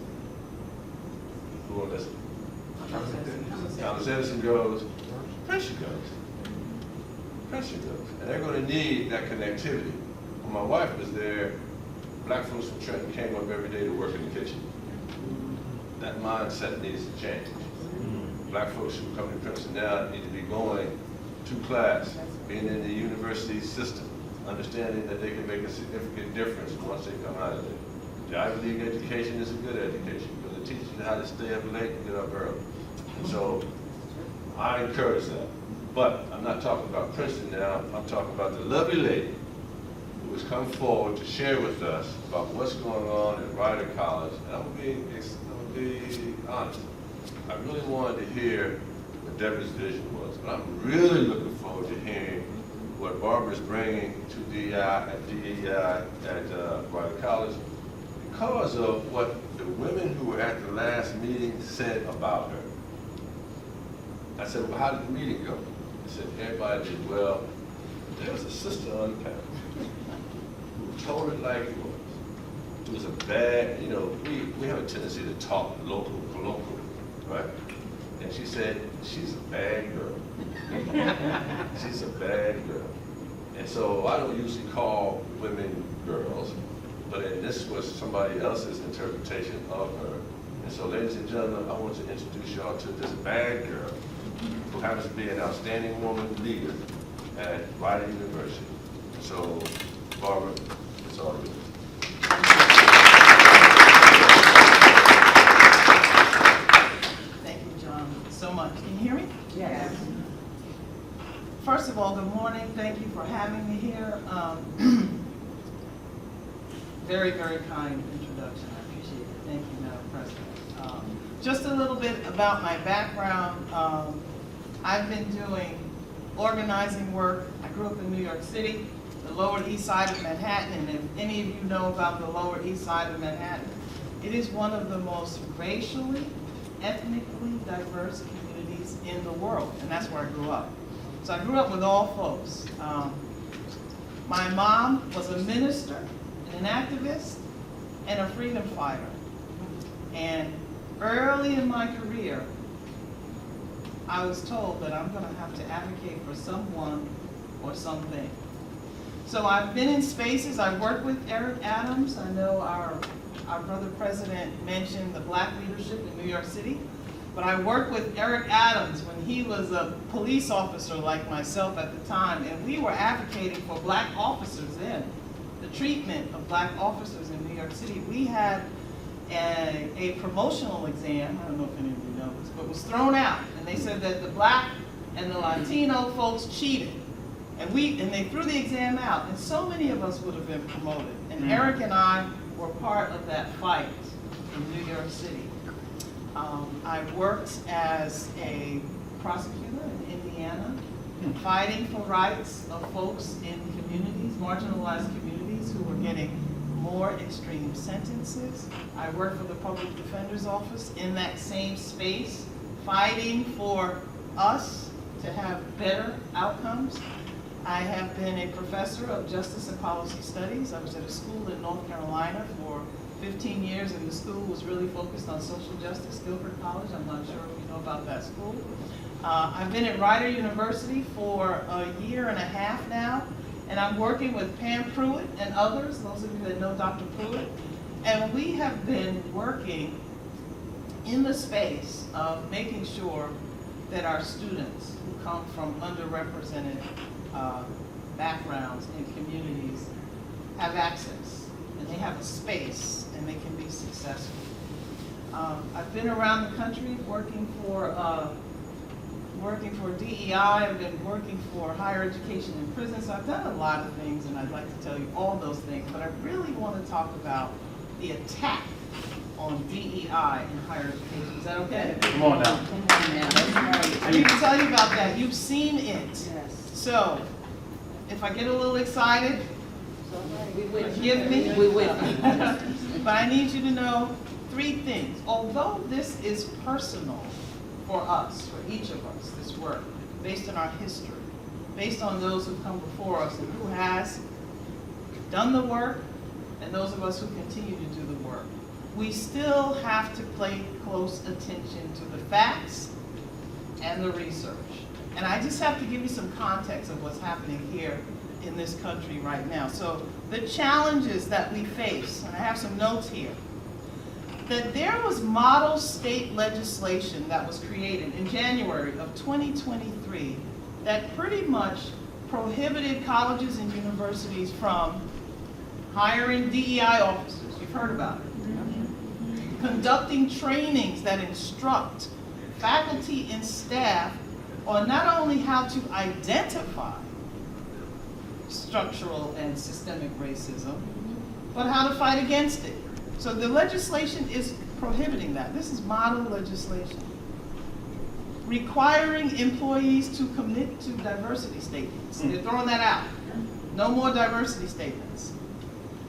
who else? Thomas Edison goes, Princeton goes. Princeton goes. And they're going to need that connectivity. When my wife was there, black folks from Trenton came up every day to work in the kitchen. That mindset needs to change. Black folks who come to Princeton now need to be going to class, being in the university system, understanding that they can make a significant difference once they come out of it. The Ivy League education is a good education because it teaches you how to stay up late and get up early. And so I encourage that. But I'm not talking about Princeton now, I'm talking about the lovely lady who has come forward to share with us about what's going on at Ryder College. And I'm gonna be honest. I really wanted to hear what Deborah's vision was, but I'm really looking forward to hearing what Barbara's bringing to DEI at Ryder College because of what the women who were at the last meeting said about her. I said, well, how did the meeting go? They said, everybody did well. There was a sister on the panel who told it like it was. It was a bad, we have a tendency to talk local, colloquial, right? And she said, she's a bad girl. She's a bad girl. And so I don't usually call women girls, but this was somebody else's interpretation of her. And so ladies and gentlemen, I want to introduce y'all to this bad girl who happens to be an outstanding woman leader at Ryder University. So, Barbara, it's all yours. Thank you, John, so much. Can you hear me? Yes. First of all, good morning. Thank you for having me here. Very, very kind introduction. I appreciate it. Thank you, Madam President. Just a little bit about my background. I've been doing organizing work. I grew up in New York City, the Lower East Side of Manhattan, and if any of you know about the Lower East Side of Manhattan, it is one of the most racially, ethnically diverse communities in the world, and that's where I grew up. So I grew up with all folks. My mom was a minister, an activist, and a freedom fighter. And early in my career, I was told that I'm going to have to advocate for someone or something. So I've been in spaces. I've worked with Eric Adams. I know our brother president mentioned the black leadership in New York City. But I worked with Eric Adams when he was a police officer like myself at the time, and we were advocating for black officers then, the treatment of black officers in New York City. We had a promotional exam, I don't know if any of you know this, but was thrown out, and they said that the black and the Latino folks cheated. And they threw the exam out, and so many of us would have been promoted. And Eric and I were part of that fight in New York City. I worked as a prosecutor in Indiana, fighting for rights of folks in communities, marginalized communities who were getting more extreme sentences. I worked for the Public Defender's Office in that same space fighting for us to have better outcomes. I have been a professor of justice and policy studies. I was at a school in North Carolina for 15 years, and the school was really focused on social justice, Guilford College. I'm not sure if you know about that school. I've been at Rider University for a year and a half now, and I'm working with Pam Pruitt and others, those of you that know Dr. Pruitt, and we have been working in the space of making sure that our students who come from underrepresented backgrounds and communities have access, and they have a space, and they can be successful. I've been around the country working for DEI. I've been working for higher education in prison, so I've done a lot of things, and I'd like to tell you all those things, but I really want to talk about the attack on DEI in higher education. Is that okay? Come on now. I need to tell you about that. You've seen it. So, if I get a little excited, forgive me. But I need you to know 3 things. Although this is personal for us, for each of us, this work, based on our history, based on those who come before us and who has done the work, and those of us who continue to do the work, we still have to pay close attention to the facts and the research. And I just have to give you some context of what's happening here in this country right now. So the challenges that we face, and I have some notes here, that there was model state legislation that was created in January of 2023 that pretty much prohibited colleges and universities from hiring DEI officers. You've heard about it. Conducting trainings that instruct faculty and staff on not only how to identify structural and systemic racism, but how to fight against it. So the legislation is prohibiting that. This is model legislation. Requiring employees to commit to diversity statements. They're throwing that out. No more diversity statements.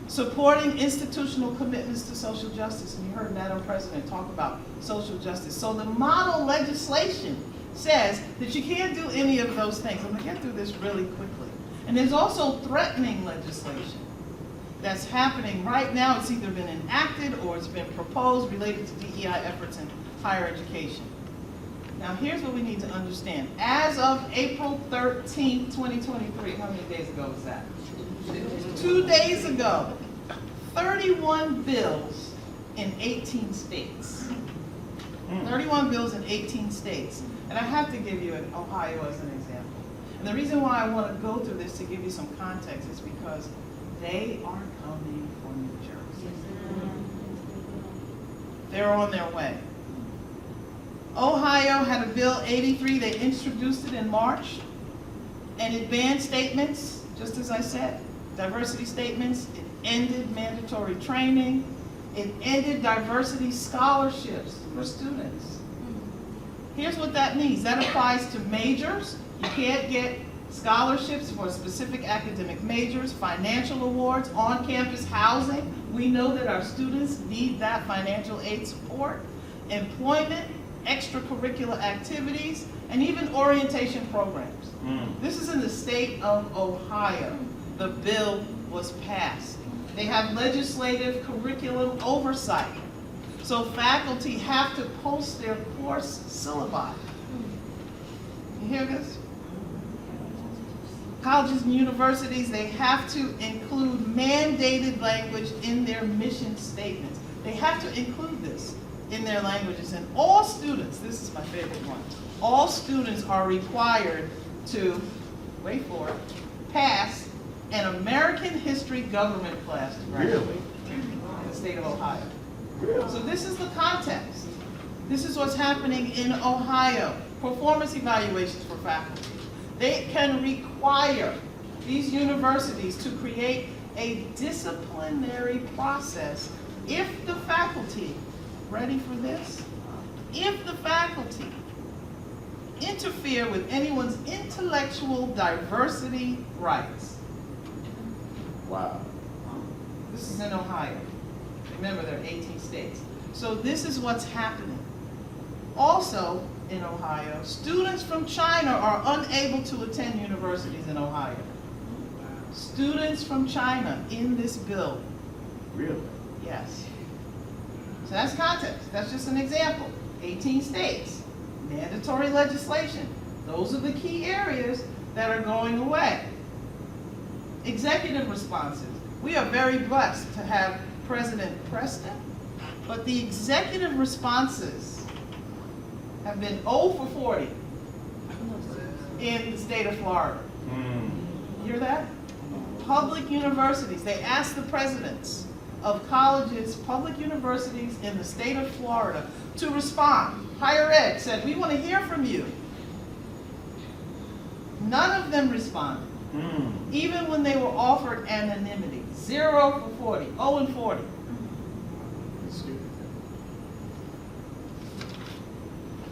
Supporting institutional commitments to social justice. And you heard Madam President talk about social justice. So the model legislation says that you can't do any of those things. I'm going to get through this really quickly. And there's also threatening legislation that's happening right now. It's either been enacted or it's been proposed related to DEI efforts in higher education. Now here's what we need to understand. As of April 13th, 2023, how many days ago was that? 2 days ago, 31 bills in 18 states. 31 bills in 18 states. And I have to give you Ohio as an example. And the reason why I want to go through this to give you some context is because they are coming for New Jersey. They're on their way. Ohio had a bill 83, they introduced it in March, and it banned statements, just as I said, diversity statements. It ended mandatory training. It ended diversity scholarships for students. Here's what that means. That applies to majors. You can't get scholarships for specific academic majors, financial awards, on-campus housing. We know that our students need that financial aid support, employment, extracurricular activities, and even orientation programs. This is in the state of Ohio. The bill was passed. They have legislative curriculum oversight. So faculty have to post their course syllabi. You hear this? Colleges and universities, they have to include mandated language in their mission statements. They have to include this in their languages. And all students, this is my favorite one, all students are required to, wait for it, pass an American history government class to graduate in the state of Ohio. So this is the context. This is what's happening in Ohio. Performance evaluations for faculty. They can require these universities to create a disciplinary process if the faculty, ready for this? If the faculty interfere with anyone's intellectual diversity rights. Wow. This is in Ohio. Remember, there are 18 states. So this is what's happening. Also, in Ohio. Students from China are unable to attend universities in Ohio. Students from China in this bill. Really? Yes. So that's context. That's just an example. 18 states, mandatory legislation. Those are the key areas that are going away. Executive responses. We are very blessed to have President Preston, but the executive responses have been 0 for 40 in the state of Florida. You hear that? Public universities, they asked the presidents of colleges, public universities in the state of Florida to respond. Higher ed said, we want to hear from you. None of them responded, even when they were offered anonymity. 0 for 40, 0 and 40.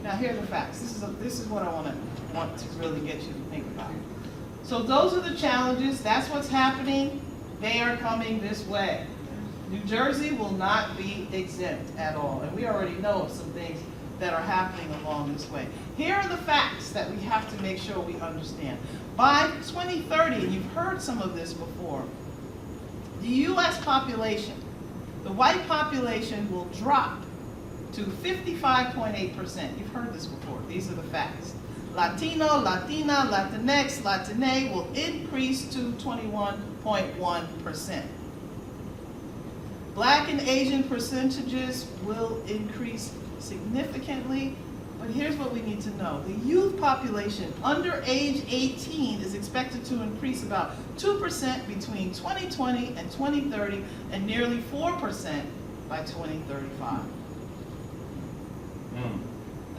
Now here are the facts. This is what I want to really get you to think about. So those are the challenges. That's what's happening. They are coming this way. New Jersey will not be exempt at all. And we already know of some things that are happening along this way. Here are the facts that we have to make sure we understand. By 2030, and you've heard some of this before, the U.S. population, the white population will drop to 55.8%. You've heard this before. These are the facts. Latino, Latina, Latinx, Latine will increase to 21.1%. Black and Asian percentages will increase significantly, but here's what we need to know. The youth population under age 18 is expected to increase about 2% between 2020 and 2030, and nearly 4% by 2035.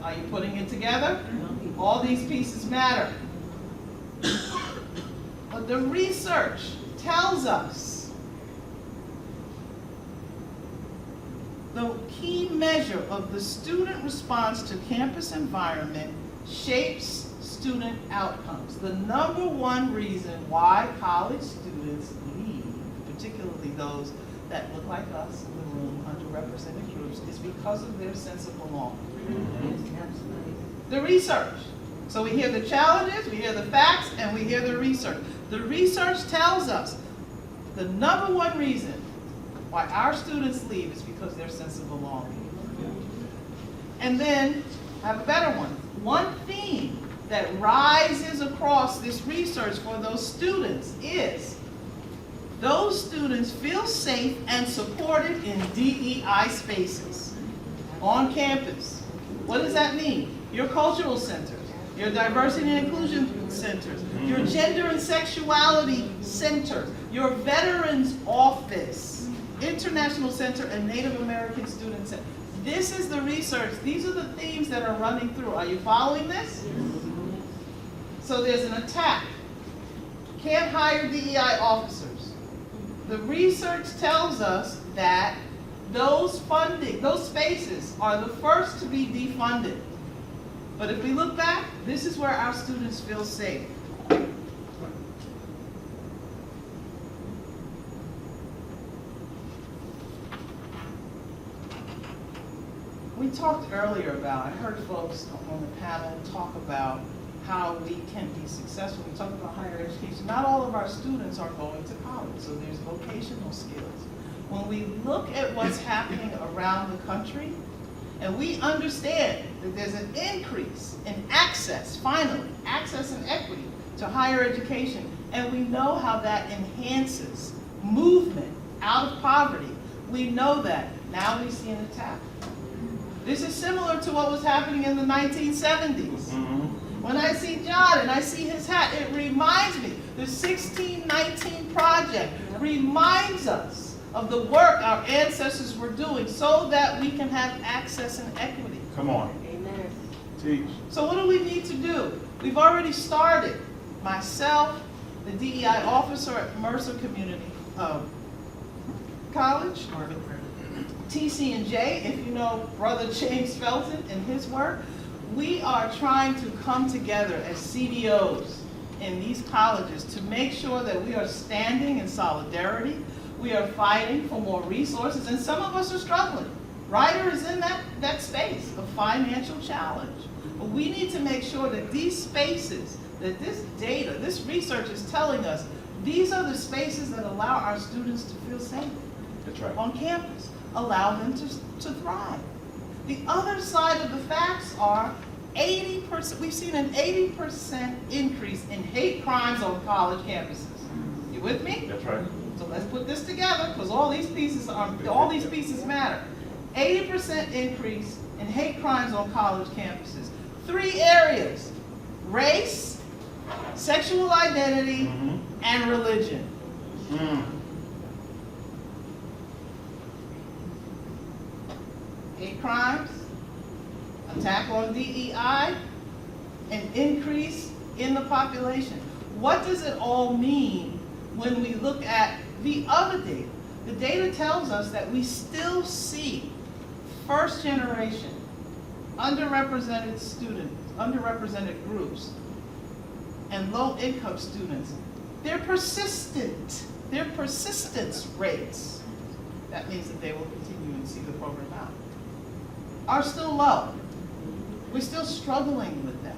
Are you putting it together? All these pieces matter. But the research tells us the key measure of the student response to campus environment shapes student outcomes. The number one reason why college students leave, particularly those that look like us in the room, underrepresented groups, is because of their sense of belonging. The research. So we hear the challenges, we hear the facts, and we hear the research. The research tells us the number one reason why our students leave is because their sense of belonging. And then, I have a better one. One theme that rises across this research for those students is those students feel safe and supported in DEI spaces on campus. What does that mean? Your cultural centers, your diversity and inclusion centers, your gender and sexuality centers, your veterans office, International Center, and Native American Student Center. This is the research. These are the themes that are running through. Are you following this? So there's an attack. Can't hire DEI officers. The research tells us that those spaces are the first to be defunded. But if we look back, this is where our students feel safe. We talked earlier about, I heard folks on the panel talk about how we can be successful. We talked about higher education. Not all of our students are going to college, so there's vocational skills. When we look at what's happening around the country, and we understand that there's an increase in access, finally, access and equity to higher education, and we know how that enhances movement out of poverty, we know that. Now we see an attack. This is similar to what was happening in the 1970s. When I see John and I see his hat, it reminds me, the 1619 Project reminds us of the work our ancestors were doing so that we can have access and equity. Come on. Amen. Teach. So what do we need to do? We've already started. Myself, the DEI officer at Mercer Community College, TC&J, if you know Brother James Felton and his work, we are trying to come together as CDOs in these colleges to make sure that we are standing in solidarity. We are fighting for more resources, and some of us are struggling. Ryder is in that space of financial challenge. But we need to make sure that these spaces, that this data, this research is telling us, these are the spaces that allow our students to feel safe. That's right. On campus, allow them to thrive. The other side of the facts are 80%, we've seen an 80% increase in hate crimes on college campuses. You with me? That's right. So let's put this together, because all these pieces matter. 80% increase in hate crimes on college campuses. 3 areas: race, sexual identity, and religion. Hate crimes, attack on DEI, an increase in the population. What does it all mean when we look at the other data? The data tells us that we still see first generation, underrepresented students, underrepresented groups, and low income students. Their persistence rates, that means that they will continue and see the program out, are still low. We're still struggling with that,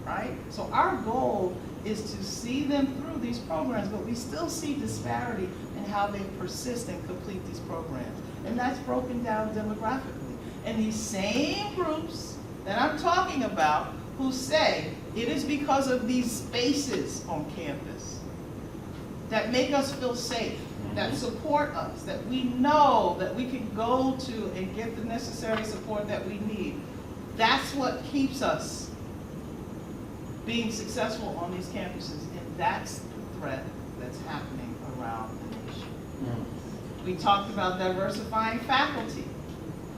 right? So our goal is to see them through these programs, but we still see disparity in how they persist and complete these programs. And that's broken down demographically. And these same groups that I'm talking about who say it is because of these spaces on campus that make us feel safe, that support us, that we know that we can go to and get the necessary support that we need. That's what keeps us being successful on these campuses, and that's the threat that's happening around the nation. We talked about diversifying faculty.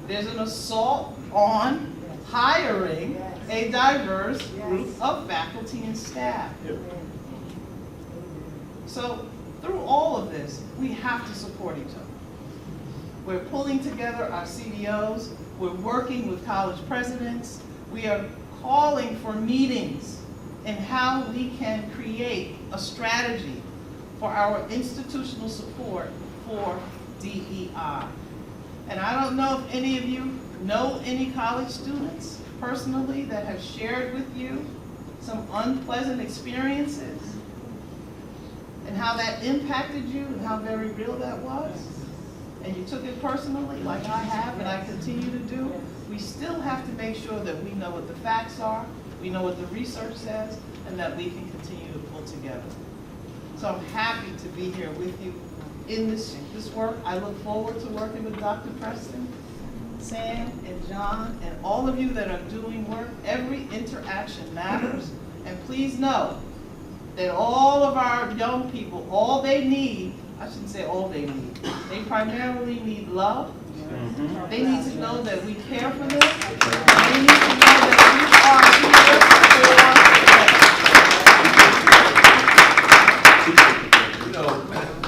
There's an assault on hiring a diverse group of faculty and staff. So through all of this, we have to support each other. We're pulling together our CDOs. We're working with college presidents. We are calling for meetings and how we can create a strategy for our institutional support for DEI. And I don't know if any of you know any college students personally that have shared with you some unpleasant experiences and how that impacted you and how very real that was, and you took it personally like I have and I continue to do. We still have to make sure that we know what the facts are, we know what the research says, and that we can continue to pull together. So I'm happy to be here with you in this work. I look forward to working with Dr. Preston, Sam, and John, and all of you that are doing work. Every interaction matters, and please know that all of our young people, all they need, I shouldn't say all they need, they primarily need love. They need to know that we care for them. They need to know that we are here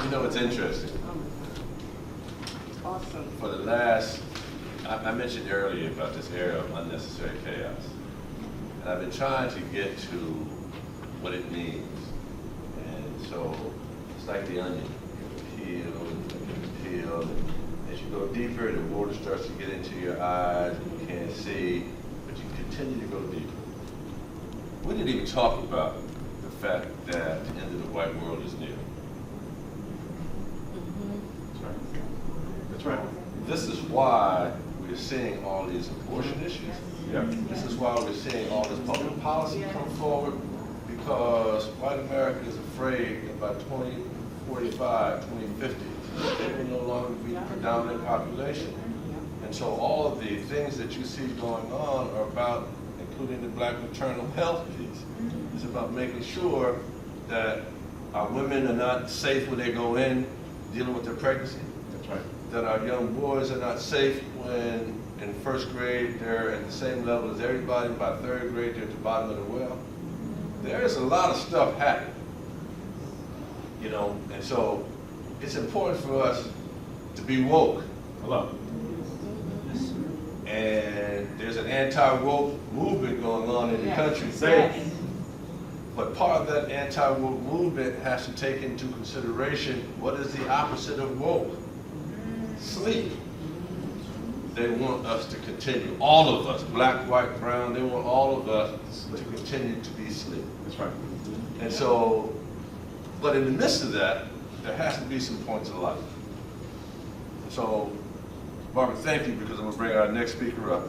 You know, it's interesting. For the last, I mentioned earlier about this area of unnecessary chaos. And I've been trying to get to what it means. And so it's like the onion. Peel, and as you go deeper, the water starts to get into your eyes, and you can't see, but you continue to go deeper. We didn't even talk about the fact that the end of the white world is near. That's right. That's right. This is why we're seeing all these abortion issues. This is why we're seeing all this public policy come forward, because white America is afraid that by 2045, 2050, they will no longer be the predominant population. And so all of the things that you see going on are about, including the black maternal health piece. It's about making sure that our women are not safe when they go in dealing with their pregnancy. That's right. That our young boys are not safe when in first grade they're at the same level as everybody, by third grade they're at the bottom of the well. There's a lot of stuff happening, you know, and so it's important for us to be woke. Hello. And there's an anti-woke movement going on in the country. But part of that anti-woke movement has to take into consideration what is the opposite of woke? Sleep. they want us to continue, all of us, black, white, brown, they want all of us to continue to be asleep. That's right. And so, but in the midst of that, there has to be some points of light. So, Barbara, thank you, because I'm gonna bring our next speaker up.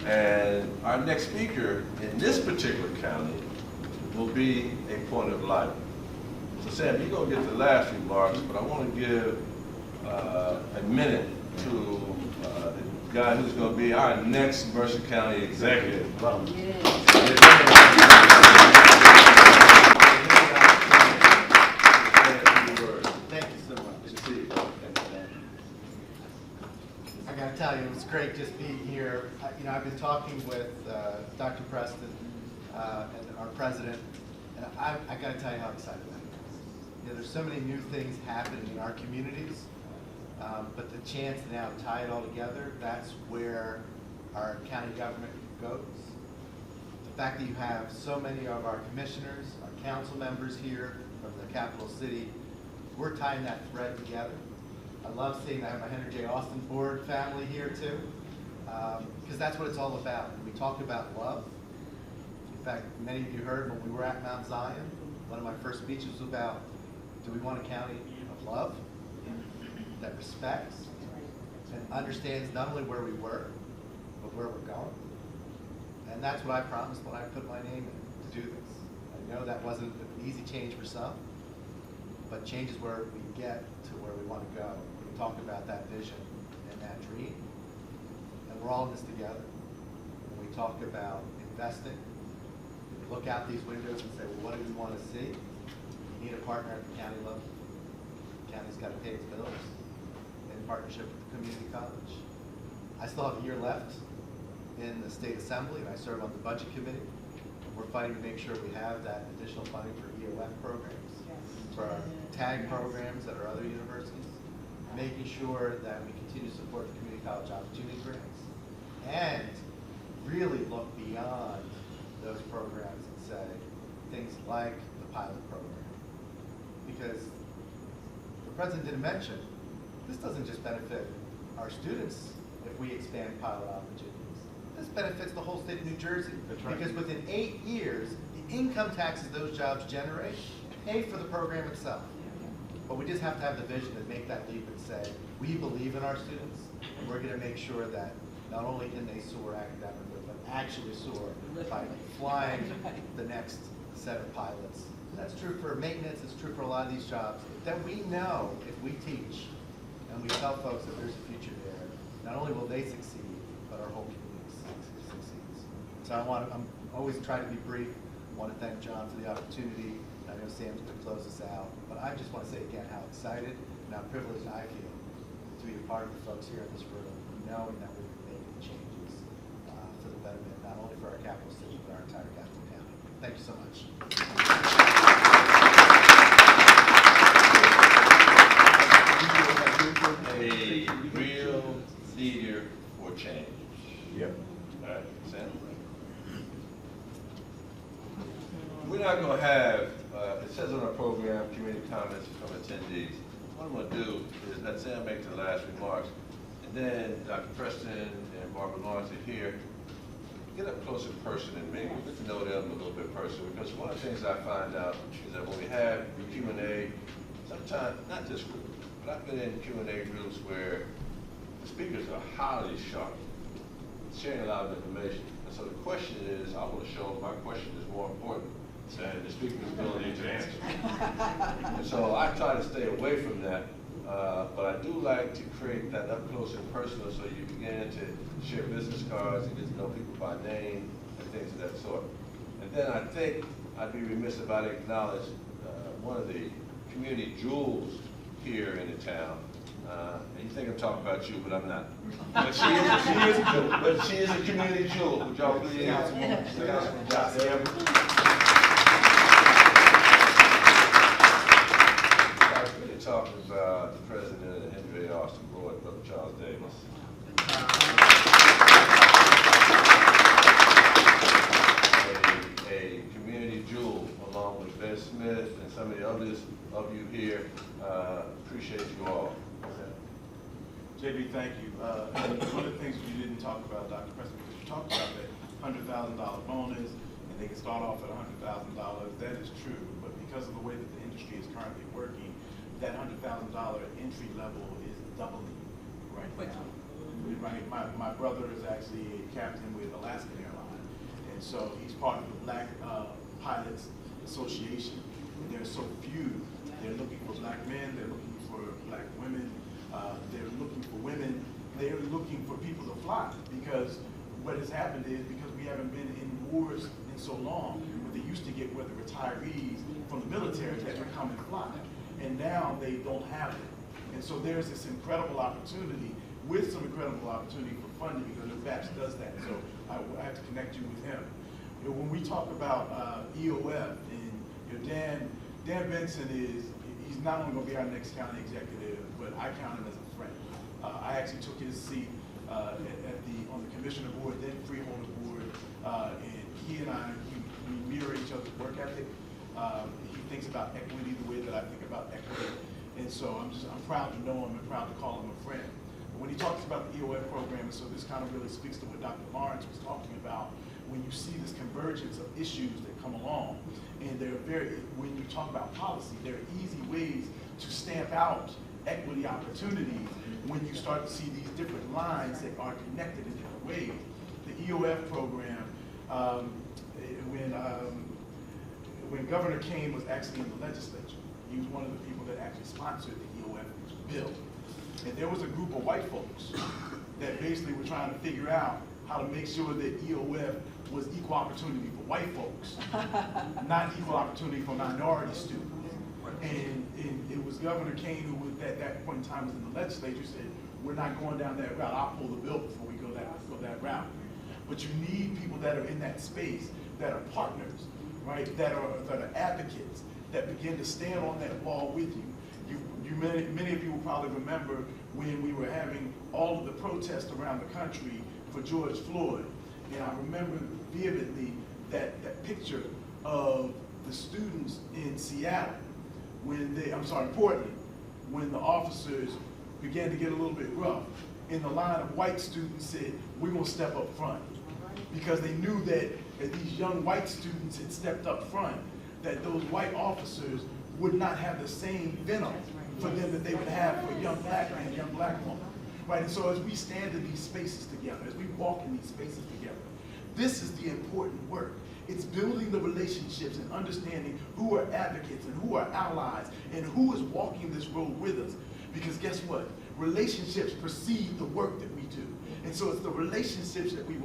And our next speaker in this particular county will be a point of light. So Sam, you're gonna get the last remarks, but I wanna give a minute to the guy who's gonna be our next Mercer County executive. Thank you so much. Good to see you. I gotta tell you, it was great just being here. I've been talking with Dr. Preston and our president, and I gotta tell you how excited I am. There's so many new things happening in our communities, but the chance to now tie it all together, that's where our county government goes. The fact that you have so many of our commissioners, our council members here from the capital city, we're tying that thread together. I love seeing I have my Henry J. Austin board family here too, because that's what it's all about. We talk about love. In fact, many of you heard when we were at Mount Zion, one of my first speeches was about, do we want a county of love that respects and understands not only where we were, but where we're going? And that's what I promised when I put my name in to do this. I know that wasn't an easy change for some, but change is where we get to where we want to go. We talk about that vision and that dream, and we're all in this together. When we talk about investing, we look out these windows and say, well, what do we want to see? You need a partner at the county level. The county's got to pay its bills in partnership with the community college. I still have a year left in the state assembly, and I serve on the budget committee. We're fighting to make sure we have that additional funding for EOF programs, for our TAG programs at our other universities, making sure that we continue to support the community college opportunity grants, and really look beyond those programs and say things like the pilot program. Because the president didn't mention, this doesn't just benefit our students if we expand pilot opportunities. This benefits the whole state of New Jersey. That's right. Because within 8 years, the income taxes those jobs generate pay for the program itself. But we just have to have the vision to make that leap and say, we believe in our students, and we're going to make sure that not only can they soar academically, but actually soar by flying the next set of pilots. That's true for maintenance, it's true for a lot of these jobs, that we know if we teach and we tell folks that there's a future there, not only will they succeed, but our whole community succeeds. So I'm always trying to be brief. I want to thank John for the opportunity. I know Sam's going to close us out, but I just want to say again how excited and how privileged I feel to be a part of the folks here in this room, knowing that we're making changes for the betterment, not only for our capital city, but our entire capital county. Thank you so much. A real leader for change. Yep. All right, Sam? We're not going to have, it says on our program, community comments from attendees. What I'm going to do is let Sam make the last remarks, and then Dr. Preston and Barbara Lawrence are here. Get up close and personal and maybe get to know them a little bit personally, because one of the things I find out is that when we have the Q&A, sometimes, not this group, but I've been in Q&A groups where the speakers are highly sharp, sharing a lot of information. And so the question is, I want to show my question is more important than the speaker's ability to answer. And so I try to stay away from that, but I do like to create that up close and personal, so you begin to share business cards and get to know people by name and things of that sort. And then I think I'd be remiss if I didn't acknowledge one of the community jewels here in the town. And you think I'm talking about you, but I'm not. But she is a community jewel. Would y'all please? Councilwoman Johnson. Talking about the president of the Henry J. Austin Board, Brother Charles Davis. A community jewel, along with Ben Smith and some of the others of you here. Appreciate you all. JB, thank you. And one of the things you didn't talk about, Dr. Preston, because you talked about that $100,000 bonus, and they can start off at $100,000. That is true, but because of the way that the industry is currently working, that $100,000 entry level is doubling right now. Right, my brother is actually a captain with Alaskan Airlines, and so he's part of the Black Pilots Association. And there are so few. They're looking for black men. They're looking for black women. They're looking for women. They're looking for people to fly, because what has happened is because we haven't been in wars in so long, what they used to get were the retirees from the military that would come and fly, and now they don't have it. And so there's this incredible opportunity, with some incredible opportunity for funding, because the VAPS does that. So I have to connect you with him. You know, when we talk about EOF, and you know, Dan Benson he's not only going to be our next county executive, but I count him as a friend. I actually took his seat on the commissioner board, then freeholder board, and he and I, we mirror each other's work ethic. He thinks about equity the way that I think about equity, and so I'm proud to know him and proud to call him a friend. But when he talks about the EOF program, and so this kind of really speaks to what Dr. Lawrence was talking about, when you see this convergence of issues that come along, and when you talk about policy, there are easy ways to stamp out equity opportunities when you start to see these different lines that are connected in different ways. The EOF program, when Governor Kane was actually in the legislature, he was one of the people that actually sponsored the EOF bill. And there was a group of white folks that basically were trying to figure out how to make sure that EOF was equal opportunity for white folks, not equal opportunity for minority students. And it was Governor Kane who, at that point in time, was in the legislature, said, we're not going down that route. I'll pull the bill before we go that route. But you need people that are in that space, that are partners, right? That are advocates, that begin to stand on that wall with you. Many of you will probably remember when we were having all of the protests around the country for George Floyd. And I remember vividly that picture of the students in Seattle, Portland, when the officers began to get a little bit rough, and the line of white students said, we're going to step up front. Because they knew that as these young white students had stepped up front, that those white officers would not have the same venom for them that they would have for young black men and young black women. Right? And so as we stand in these spaces together, as we walk in these spaces together, this is the important work. It's building the relationships and understanding who are advocates and who are allies and who is walking this road with us. Because guess what? Relationships precede the work that we do. And so it's the relationships that we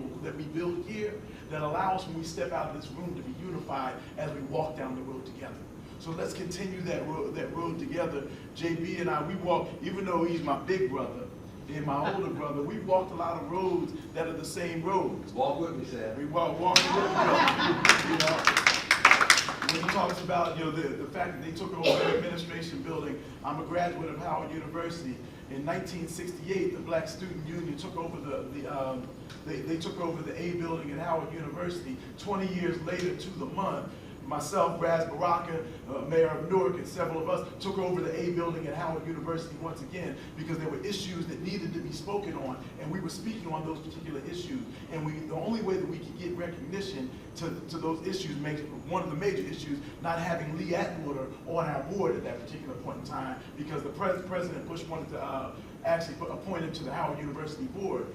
build here that allow us, when we step out of this room, to be unified as we walk down the road together. So let's continue that road together. JB and I, we walk, even though he's my big brother and my older brother, we walked a lot of roads that are the same roads. Walk with me, Sam. We walk with me. You know, when he talks about the fact that they took over the administration building, I'm a graduate of Howard University. In 1968, the Black Student Union took over they took over the A building at Howard University. 20 years later to the month, myself, Raz Baraka, Mayor of Newark, and several of us took over the A building at Howard University once again, because there were issues that needed to be spoken on, and we were speaking on those particular issues. And the only way that we could get recognition to those issues, one of the major issues, not having Lee Atwater on our board at that particular point in time, because the President Bush wanted to actually appoint him to the Howard University board.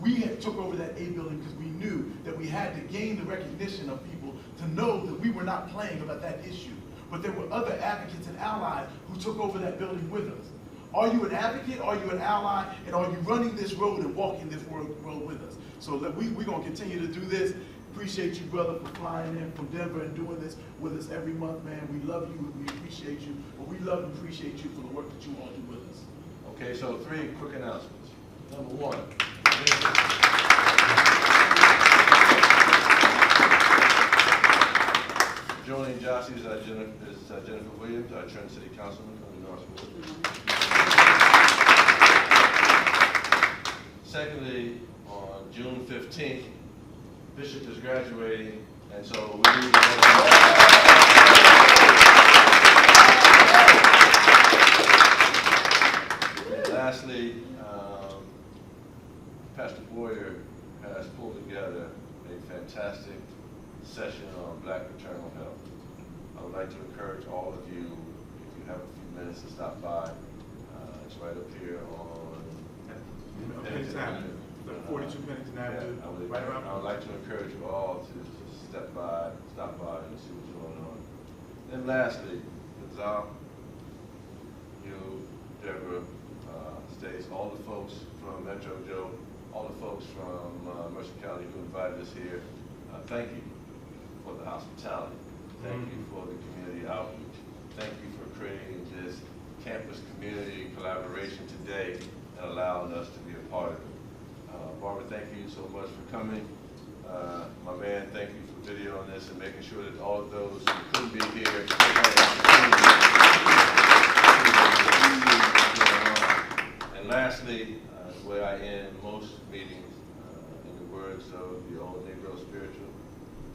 We had took over that A building because we knew that we had to gain the recognition of people to know that we were not playing about that issue. But there were other advocates and allies who took over that building with us. Are you an advocate? Are you an ally? And are you running this road and walking this road with us? So we're going to continue to do this. Appreciate you, brother, for flying in from Denver and doing this with us every month, man. We love you and we appreciate you. But we love and appreciate you for the work that you all do with us. Okay, so 3 quick announcements. Number 1. Joining Jossie is Jennifer Williams, our Trent City Councilman from the North Ward. Secondly, on June 15th, Bishop is graduating, and so we need and lastly, session on Black maternal health. I would like to encourage all of you, if you have a few minutes, to stop by. It's right up here on Pennington Avenue, 42 Pennington Avenue, I right around. would like to encourage you all to stop by and see what's going on. And lastly, Zal, you, Deborah, Stace, all the folks from Metro Joe, all the folks from Mercer County who invited us here, thank you for the hospitality. Thank you for the community outreach. Thank you for creating this campus community collaboration today and allowing us to be a part of it. Barbara, thank you so much for coming. My man, thank you for videoing this and making sure that all of those who couldn't be here had an opportunity. And lastly, the way I end most meetings, in the words of the old Negro spiritual,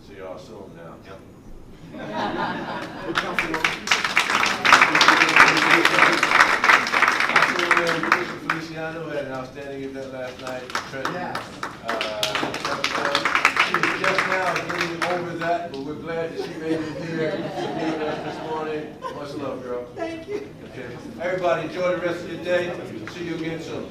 see y'all soon now. Councilwoman Feliciano had an outstanding event last night. She was just now getting over that, but we're glad that she made it here to meet us this morning. Much love, girl. Thank you. Okay. Everybody enjoy the rest of your day. See you again soon.